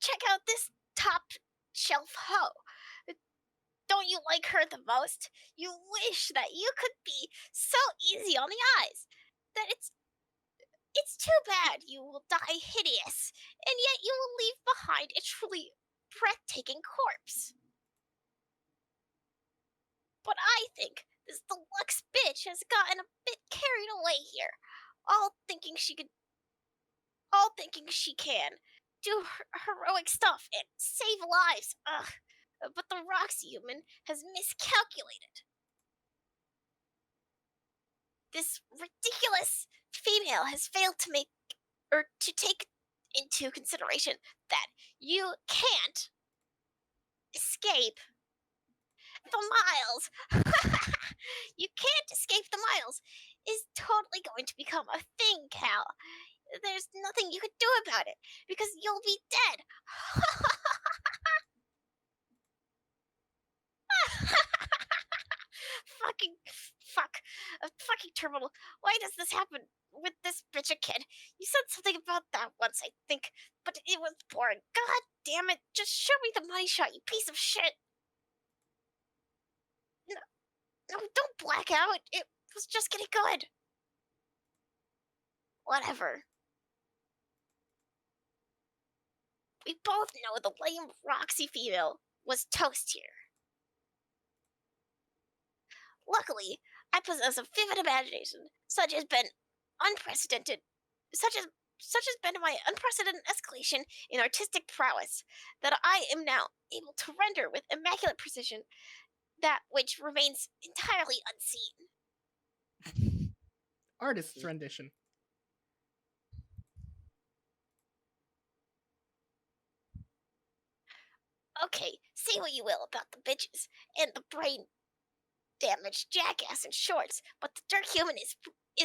Check out this top shelf hoe. Don't you like her the most? You wish that you could be so easy on the eyes. That it's too bad you will die hideous, and yet you will leave behind a truly breathtaking corpse. But I think This deluxe bitch has gotten a bit carried away here, all thinking she can do heroic stuff and save lives. Ugh. But the Roxy human has miscalculated. This ridiculous female has failed to take into consideration that you can't escape the miles. You can't escape the miles is totally going to become a thing, Cal. There's nothing you can do about it because you'll be dead. Fucking terminal. Why does this happen with this bitch kid? You said something about that once, I think, but it was boring. God damn it! Just show me the money shot, you piece of shit. No, don't black out. It was just getting good. Whatever. We both know the lame Roxy female was toast here. Luckily, I possess a vivid imagination, such has been my unprecedented escalation in artistic prowess, that I am now able to render with immaculate precision that which remains entirely unseen. Artist's rendition. Okay, say what you will about the bitches and the brain damaged jackass in shorts, but the Dirt Human is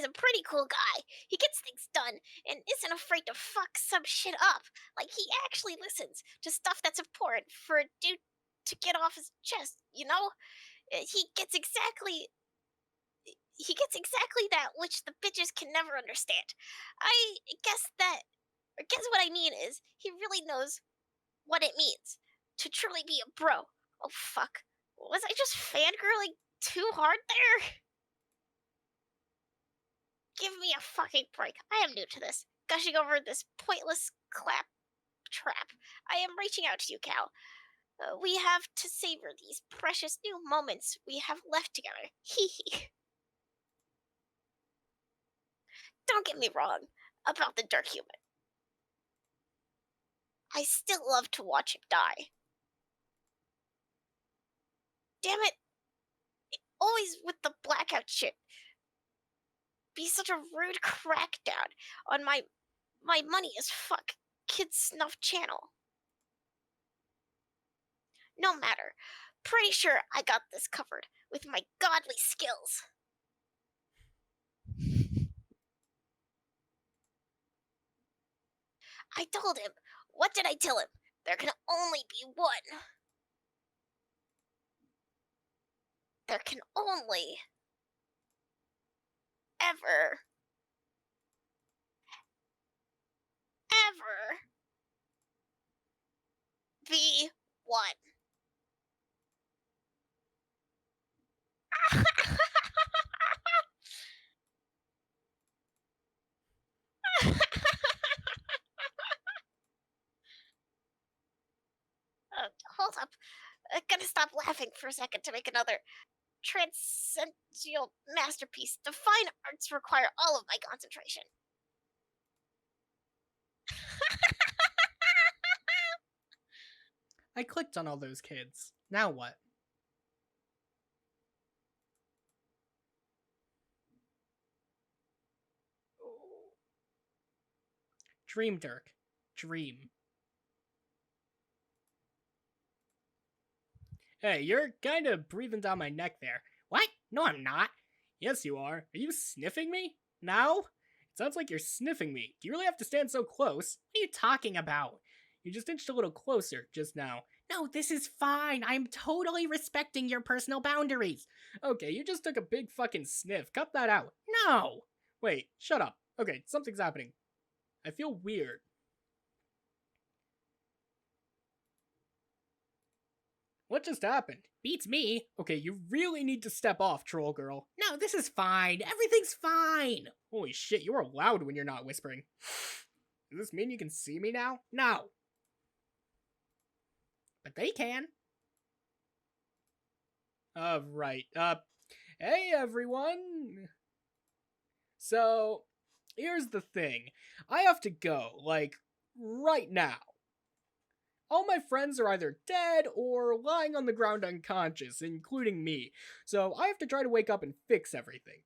a pretty cool guy. He gets things done and isn't afraid to fuck some shit up. Like, he actually listens to stuff that's important for a dude to get off his chest, you know? He gets exactly that which the bitches can never understand. I guess what I mean is he really knows what it means to truly be a bro. Oh fuck. Was I just fangirling too hard there? Give me a fucking break. I am new to this. Gushing over this pointless clap trap. I am reaching out to you, Cal. We have to savor these precious new moments we have left together. Hee hee. Don't get me wrong about the Dirt Human. I still love to watch him die. Damn it. Always with the blackout shit. Be such a rude crackdown on my money as fuck kid snuff channel. No matter. Pretty sure I got this covered with my godly skills. I told him. What did I tell him? There can only be one. There can only ever be one. Hold up. I'm gonna stop laughing for a second to make another transcendental masterpiece. The fine arts require all of my concentration. I clicked on all those kids. Now what? Dream, Dirk. Dream. Hey, you're kinda breathing down my neck there. What? No, I'm not. Yes, you are. Are you sniffing me? Now? It sounds like you're sniffing me. Do you really have to stand so close? What are you talking about? You just inched a little closer just now. No, this is fine. I'm totally respecting your personal boundaries. Okay, you just took a big fucking sniff. Cut that out. No! Wait, shut up. Okay, something's happening. I feel weird. What just happened? Beats me. Okay, you really need to step off, troll girl. No, this is fine. Everything's fine. Holy shit, you are loud when you're not whispering. Does this mean you can see me now? No. But they can. Right. Hey everyone! So, here's the thing. I have to go, like, right now. All my friends are either dead or lying on the ground unconscious, including me, so I have to try to wake up and fix everything.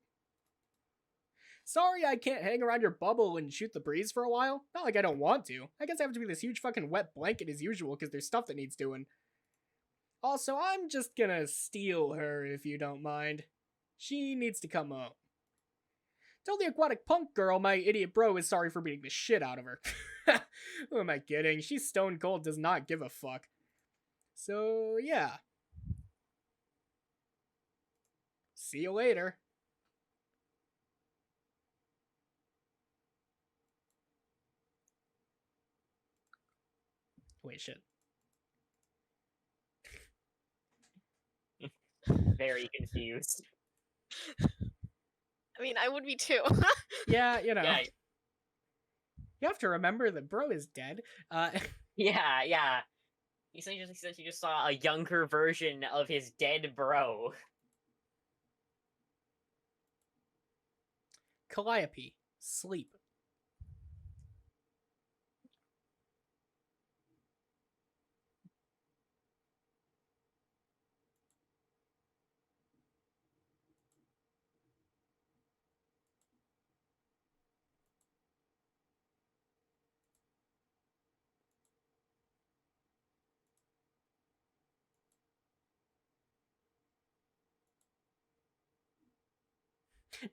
Sorry I can't hang around your bubble and shoot the breeze for a while. Not like I don't want to. I guess I have to be this huge fucking wet blanket as usual because there's stuff that needs doing. Also, I'm just gonna steal her if you don't mind. She needs to come home. Tell the aquatic punk girl my idiot bro is sorry for beating the shit out of her. Who am I kidding? She's stone cold, does not give a fuck. So, yeah. See you later. Wait, shit. Very confused. I mean, I would be too. Yeah, you know. Yeah, You have to remember that bro is dead. yeah. He essentially said he just saw a younger version of his dead bro. Calliope, sleep.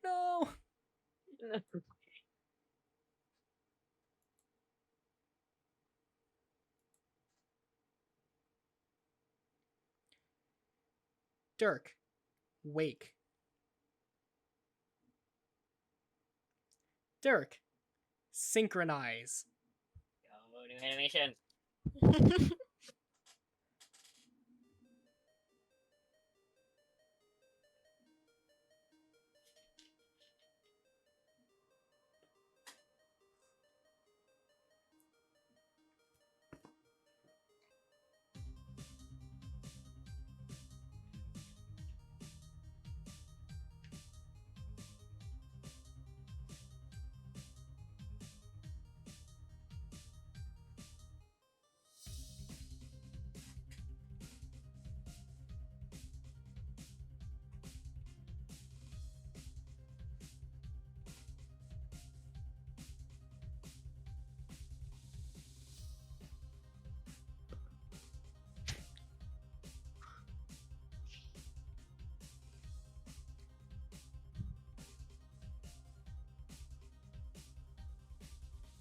No! Dirk, wake. Dirk, synchronize. Oh, new animation.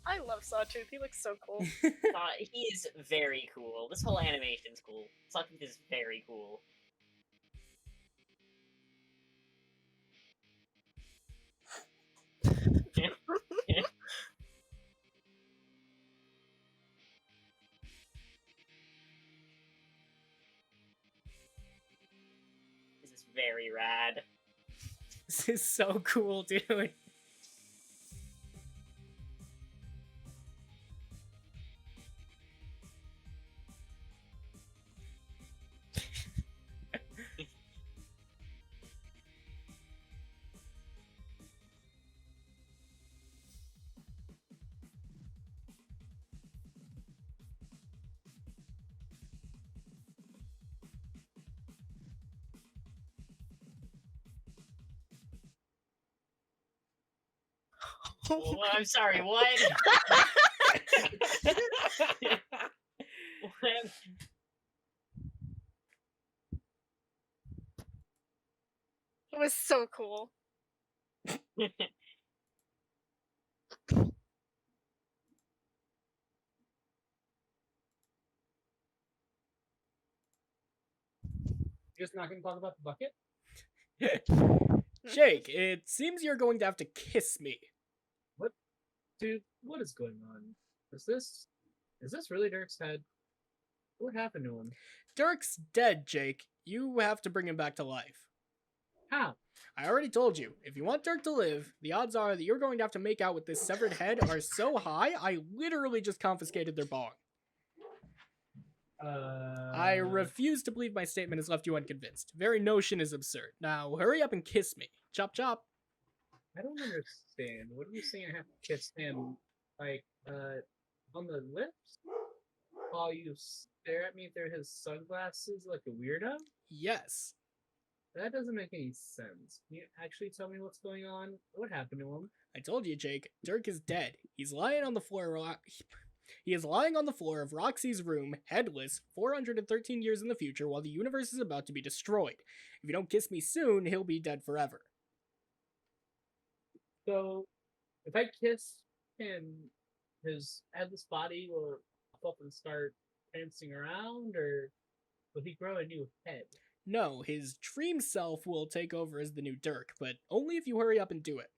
I love Sawtooth. He looks so cool. He is very cool. This whole animation's cool. Sawtooth is very cool. This is very rad. This is so cool, dude. Well, I'm sorry, what? What? It was so cool. Just not gonna talk about the bucket? Jake, it seems you're going to have to kiss me. Dude, what is going on? Is this really Dirk's head? What happened to him? Dirk's dead, Jake. You have to bring him back to life. How? I already told you, if you want Dirk to live, the odds are that you're going to have to make out with this severed head are so high, I literally just confiscated their bong. I refuse to believe my statement has left you unconvinced. Very notion is absurd. Now, hurry up and kiss me. Chop chop. I don't understand. What are you saying? I have to kiss him, like, on the lips? While you stare at me through his sunglasses like a weirdo? Yes. That doesn't make any sense. Can you actually tell me what's going on? What happened to him? I told you, Jake. Dirk is dead. He's lying on the floor. He is lying on the floor of Roxy's room, headless, 413 years in the future, while the universe is about to be destroyed. If you don't kiss me soon, he'll be dead forever. So, if I kiss him, his headless body will pop up and start dancing around, or will he grow a new head? No, his dream self will take over as the new Dirk, but only if you hurry up and do it.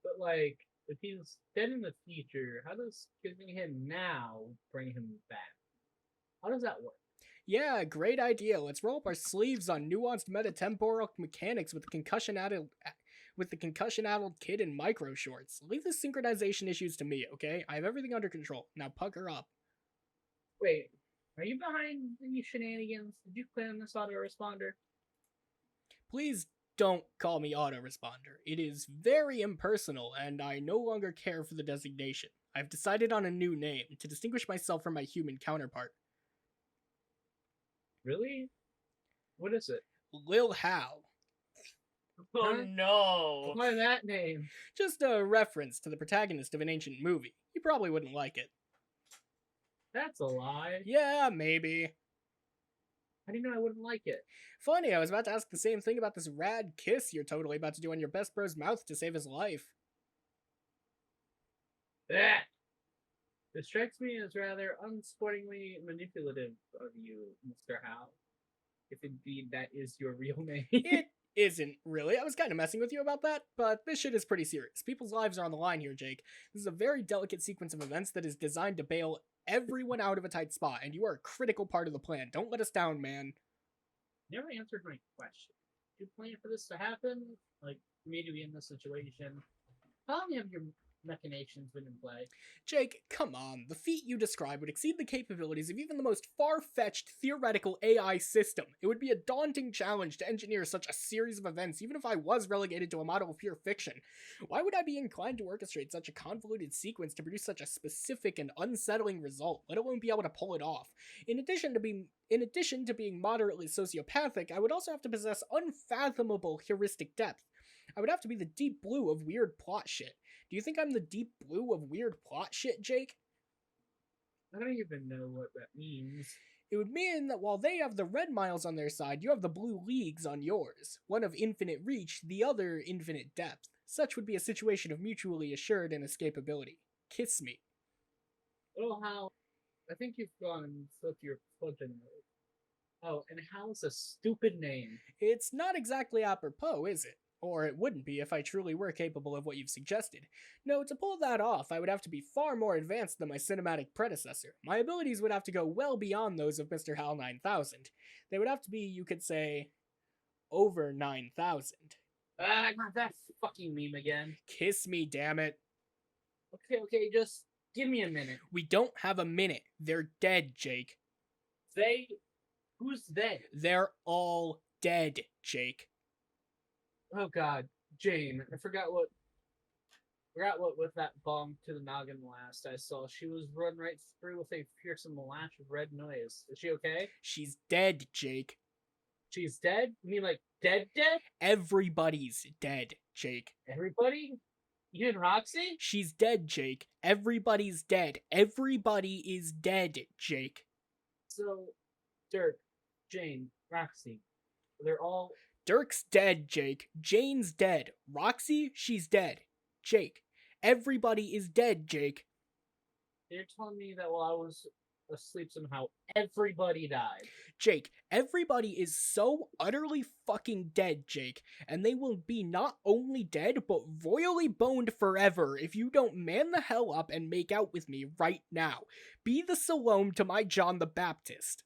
But, like, if he's dead in the future, how does kissing him now bring him back? How does that work? Yeah, great idea. Let's roll up our sleeves on nuanced metatemporal mechanics with the concussion-addled kid in micro shorts. Leave the synchronization issues to me, okay? I have everything under control. Now pucker up. Wait, are you behind any shenanigans? Did you plan this autoresponder? Please don't call me autoresponder. It is very impersonal, and I no longer care for the designation. I've decided on a new name to distinguish myself from my human counterpart. Really? What is it? Lil Hal. Oh Huh? no! Why that name? Just a reference to the protagonist of an ancient movie. You probably wouldn't like it. That's a lie. Yeah, maybe. How do you know I wouldn't like it? Funny, I was about to ask the same thing about this rad kiss you're totally about to do on your best bro's mouth to save his life. That! This strikes me as rather unsportingly manipulative of you, Mr. Howe. If indeed that is your real name. It isn't, really. I was kind of messing with you about that, but this shit is pretty serious. People's lives are on the line here, Jake. This is a very delicate sequence of events that is designed to bail everyone out of a tight spot, and you are a critical part of the plan. Don't let us down, man. Never answered my question. Did you plan for this to happen? Like, for me to be in this situation? How long have your machinations been in play? Jake, come on. The feat you describe would exceed the capabilities of even the most far-fetched theoretical AI system. It would be a daunting challenge to engineer such a series of events, even if I was relegated to a model of pure fiction. Why would I be inclined to orchestrate such a convoluted sequence to produce such a specific and unsettling result, let alone be able to pull it off? In addition to being moderately sociopathic, I would also have to possess unfathomable heuristic depth. I would have to be the deep blue of weird plot shit. Do you think I'm the deep blue of weird plot shit, Jake? I don't even know what that means. It would mean that while they have the red miles on their side, you have the blue leagues on yours. One of infinite reach, the other infinite depth. Such would be a situation of mutually assured inescapability. Kiss me. Oh, Hal, I think you've gone and flipped your flipping mode. Oh, and Hal's a stupid name. It's not exactly apropos, is it? Or it wouldn't be if I truly were capable of what you've suggested. No, to pull that off, I would have to be far more advanced than my cinematic predecessor. My abilities would have to go well beyond those of Mr. HAL 9000. They would have to be, you could say, over 9,000. Ah, not that fucking meme again. Kiss me, damn it. Okay, just give me a minute. We don't have a minute. They're dead, Jake. They? Who's they? They're all dead, Jake. Oh God, Jane. I forgot what with that bong to the noggin last I saw. She was run right through with a fearsome lash of red noise. Is she okay? She's dead, Jake. She's dead? You mean like dead? Everybody's dead, Jake. Everybody? Even Roxy? She's dead, Jake. Everybody's dead. Everybody is dead, Jake. So, Dirk, Jane, Roxy, they're all... Dirk's dead, Jake. Jane's dead. Roxy, she's dead. Jake. Everybody is dead, Jake. You're telling me that while I was asleep somehow, everybody died. Jake, everybody is so utterly fucking dead, Jake, and they will be not only dead, but royally boned forever if you don't man the hell up and make out with me right now. Be the Salome to my John the Baptist.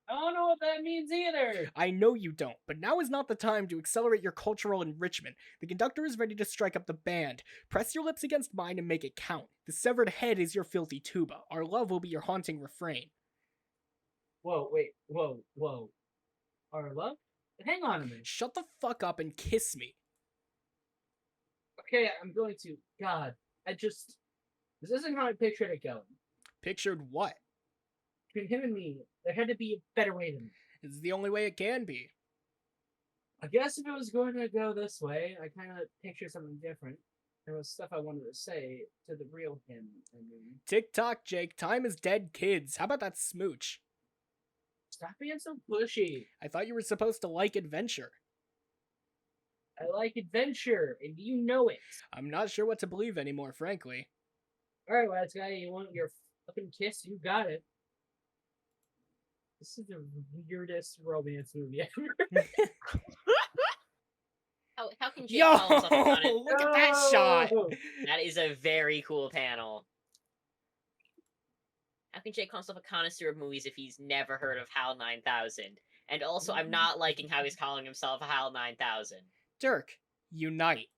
I don't know what that means either. I know you don't, but now is not the time to accelerate your cultural enrichment. The conductor is ready to strike up the band. Press your lips against mine and make it count. The severed head is your filthy tuba. Our love will be your haunting refrain. Whoa, wait, whoa. Our love? Hang on a minute. Shut the fuck up and kiss me. Okay, I'm going to. God, this isn't how I pictured it going. Pictured what? Between him and me, there had to be a better way than that. It's the only way it can be. I guess if it was going to go this way, I kind of pictured something different. There was stuff I wanted to say to the real him. I mean, Tick-tock, Jake. Time is dead, kids. How about that smooch? stop being so pushy. I thought you were supposed to like adventure. I like adventure, and you know it. I'm not sure what to believe anymore, frankly. Alright, last guy, you want your fucking kiss? You got it. This is the weirdest romance movie ever. How can Jake Yo! call himself a connoisseur? Look at that shot! No! That is a very cool panel. How can Jake call himself a connoisseur of movies if he's never heard of HAL 9000? And also, I'm not liking how he's calling himself a HAL 9000. Dirk, unite.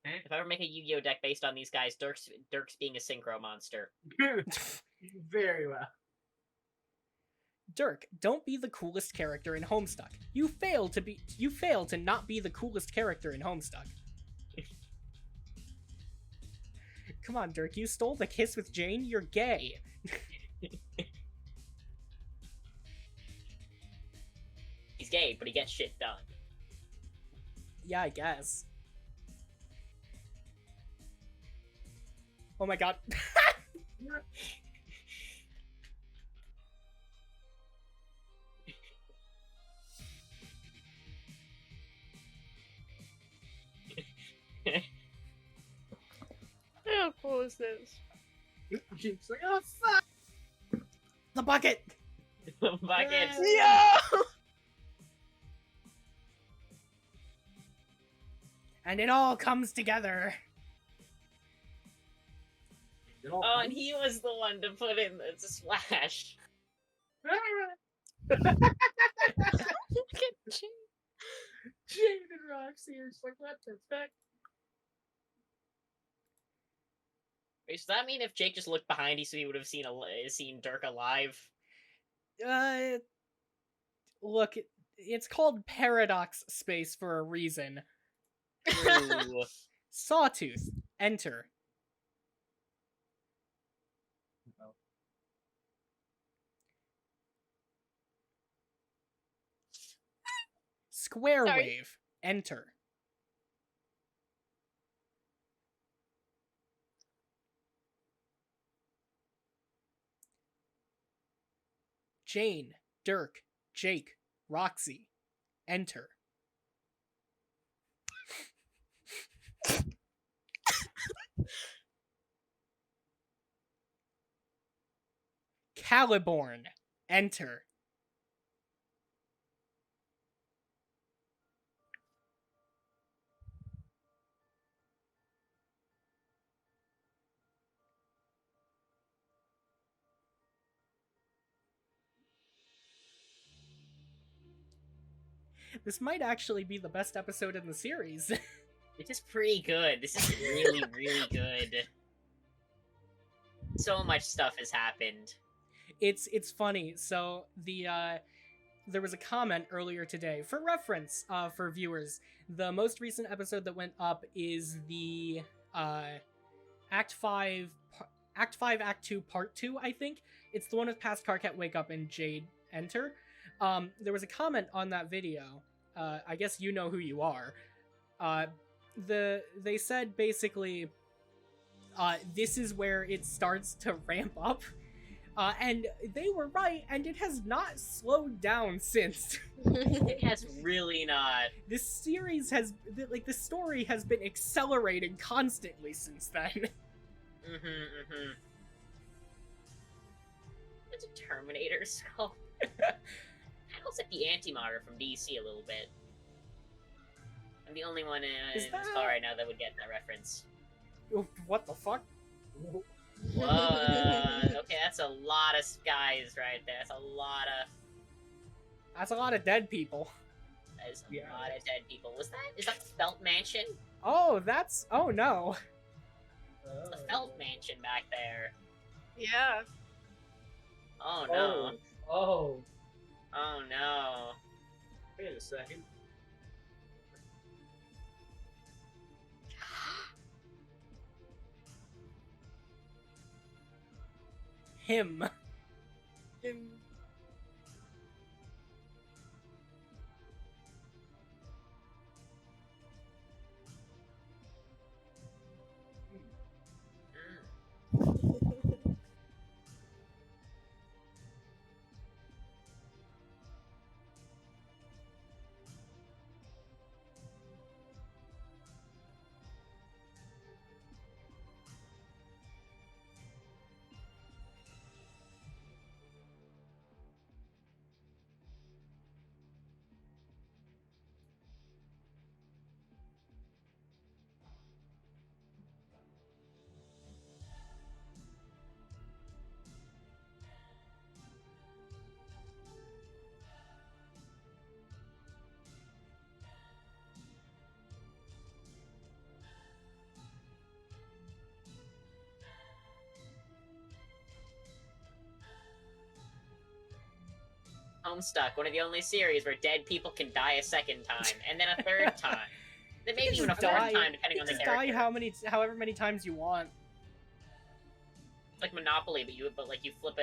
If I ever make a Yu-Gi-Oh deck based on these guys, Dirk's being a synchro monster. Very well. Dirk, don't be the coolest character in Homestuck. You fail to not be the coolest character in Homestuck. Come on, Dirk, you stole the kiss with Jane? You're gay. He's gay, but he gets shit done. Yeah, I guess. Oh my god. How cool is this? Jake's like, oh fuck! The bucket! Buckets. No! And it all comes together. Oh, and he was the one to put in the splash. Look at Jane. Jane and Roxy are just like, what the fuck? Wait, does that mean if Jake just looked behind you, so he would have seen Dirk alive? Look, it's called Paradox Space for a reason. Ooh. Sawtooth, enter. Square Sorry. Wave, enter. Jane, Dirk, Jake, Roxy, enter. Caliborn, enter. This might actually be the best episode in the series. This is pretty good. This is really, really good. So much stuff has happened. It's funny. So there was a comment earlier today for reference for viewers. The most recent episode that went up is the Act 5 Act 2 Part 2, I think. It's the one with Past Karkat Wake Up and Jade Enter. There was a comment on that video. I guess you know who you are. They said basically this is where it starts to ramp up. And they were right, and it has not slowed down since. It has really not. This series has, the story has been accelerating constantly since then. It's a Terminator skull. Looks like the Antimatter from DC a little bit. I'm the only one in this car right now that would get that reference. What the fuck? Whoa, okay, that's a lot of guys right there. That's That's a lot of dead people. That is a lot of dead people. Is that the Felt Mansion? Oh, oh no. It's the Felt Mansion back there. Yeah. Oh no. Oh. Oh no. Wait a second. Him. Homestuck, one of the only series where dead people can die a second time, and then a third time. Then maybe even a fourth time, depending on the just character. die however many times you want. It's like Monopoly, but like you flip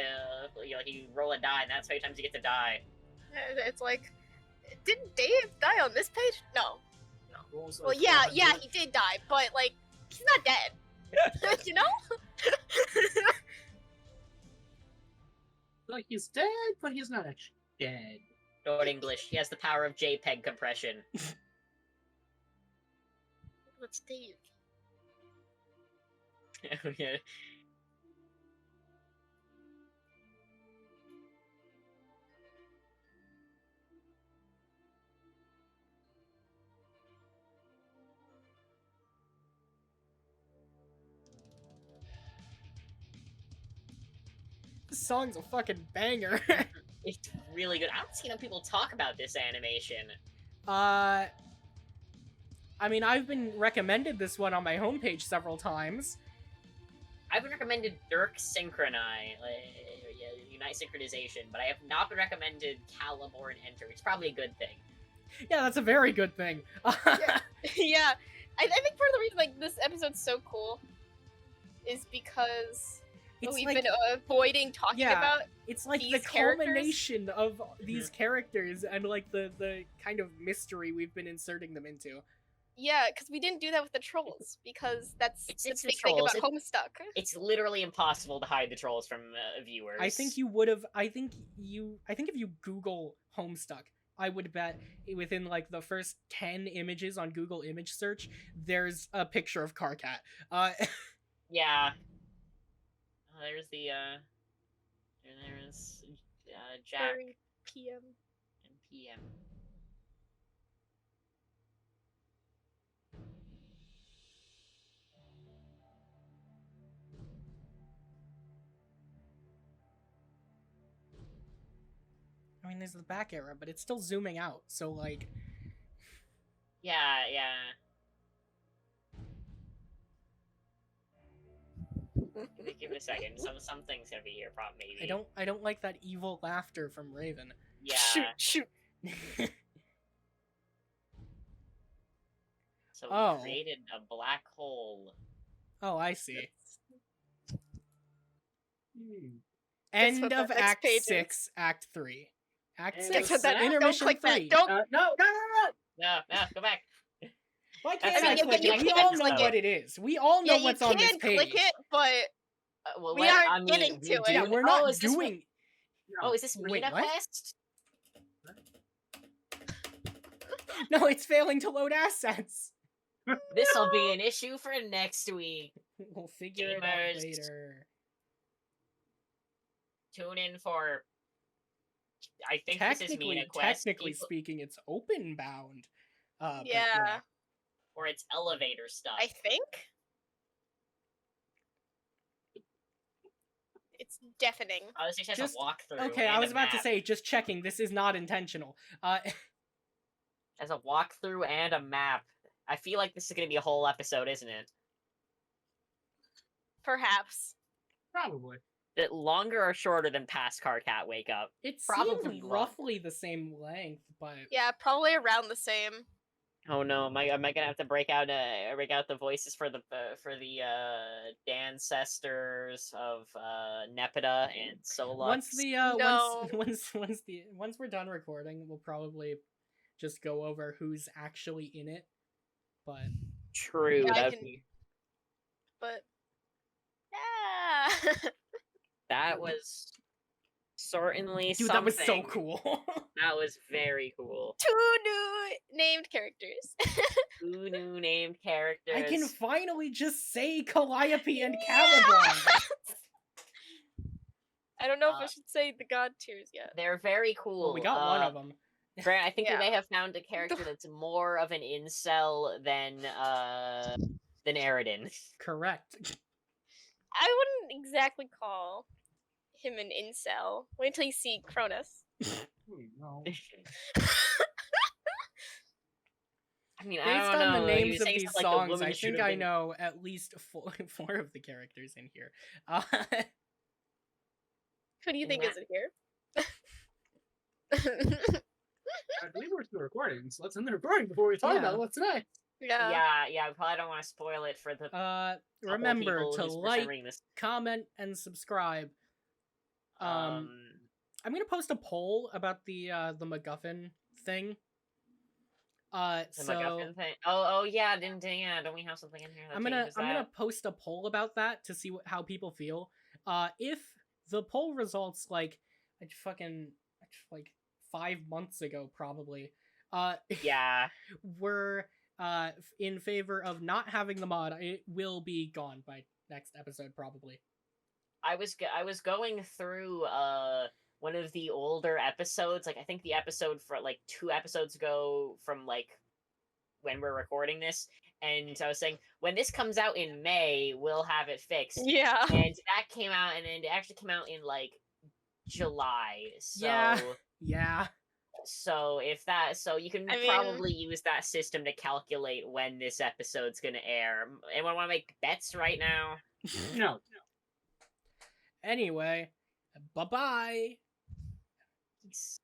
you roll a die, and that's how many times you get to die. It's like, didn't Dave die on this page? No. What was, Well, like, yeah, 400? he did die, but like, he's not dead. You know? Like, he's dead, but he's not actually dead. Lord English, he has the power of JPEG compression. What's Dave? Yeah. This song's a fucking banger. It's really good. I don't see enough people talk about this animation. I mean, I've been recommended this one on my homepage several times. I've been recommended Dirk Synchronize, Unite Synchronization, but I have not been recommended Caliborn Enter, which is probably a good thing. Yeah, that's a very good thing. Yeah, I think part of the reason like this episode's so cool is because It's we've like, been avoiding talking yeah, about. it's like the these characters. culmination of these characters and like the kind of mystery we've been inserting them into. Yeah, because we didn't do that with the trolls because that's It's the the big thing trolls. about Homestuck. It's literally impossible to hide the trolls from viewers. I think you would have. I think if you Google Homestuck, I would bet within like the first 10 images on Google image search, there's a picture of Carcat. Yeah. There's the there's Jack 3 p.m. and PM. I mean, there's the back arrow, but it's still zooming out. So like, Yeah. Give it a second. Something's gonna be here, probably. Maybe. I don't like that evil laughter from Raven. Yeah. Shoot. So Oh. we created a black hole. Oh, I see. Guess End what of that next Act page is? 6, Act 3. Act And 6, guess what that- intermission don't click 3. that. Don't. No, No, go back. Why can't That's I not- click you it? We can't all know click what it is. We all know Yeah, what's you on this can page. click it, but Well, We what- aren't I mean, getting we to it. do- Yeah, we're Oh, not is this doing. Oh, is this Wait, Mina what? Quest? No, it's failing to load assets. This'll be an issue for next week. We'll figure it out Gamers. later. Tune in for. I think this is Mina Quest. Technically people- speaking, it's open bound. But, Yeah. or it's elevator stuff. I think it's deafening. Oh, this just has a walkthrough. Okay, I and was a about to map. say, just checking. This is not intentional. Has a walkthrough and a map. I feel like this is gonna be a whole episode, isn't it? Perhaps. Probably. Bit longer or shorter than past Car Cat Wake Up? It Probably seems long. roughly the same length, but Yeah, probably around the same. Oh no, am I gonna have to break out the voices for the ancestors of Nepeta and Solux? once the No. once we're done recording, we'll probably just go over who's actually in it. But True, Yeah, I that'd can- be- But yeah. that was certainly dude, something. that was so cool. That was very cool. 2 new named characters. 2 new named characters. I can finally just say Calliope and Caliborn. I don't know if I should say the god tiers yet. They're very cool. Well, we got one of them. Grant, I think Yeah. we may have found a character that's more of an incel than Aridin. Correct. I wouldn't exactly call him an incel. Wait till you see Cronus. No. I mean, Based I don't on know. the he names was of saying these something like the songs, woman I should think have I been- know at least four of the characters in here. Who do you think Yeah. is in here? I believe we're still recording, so let's end the recording before we talk Yeah. about what's next. yeah. Yeah, I probably don't want to spoil it for the couple remember people to who's first like, time reading this. comment, and subscribe. I'm gonna post a poll about the MacGuffin thing. The So MacGuffin thing. Oh yeah, don't we have something in here that I'm gonna changes that? post a poll about that to see how people feel. If the poll results like 5 months ago probably, Yeah. were in favor of not having the mod, it will be gone by next episode probably. I was going through one of the older episodes, like I think the episode for like 2 episodes ago from like when we're recording this, and I was saying when this comes out in May, we'll have it fixed. Yeah. And that came out, and then it actually came out in like July. So Yeah. so you can I mean- probably use that system to calculate when this episode's gonna air. Anyone want to make bets right now? No. Anyway, bye-bye. Peace.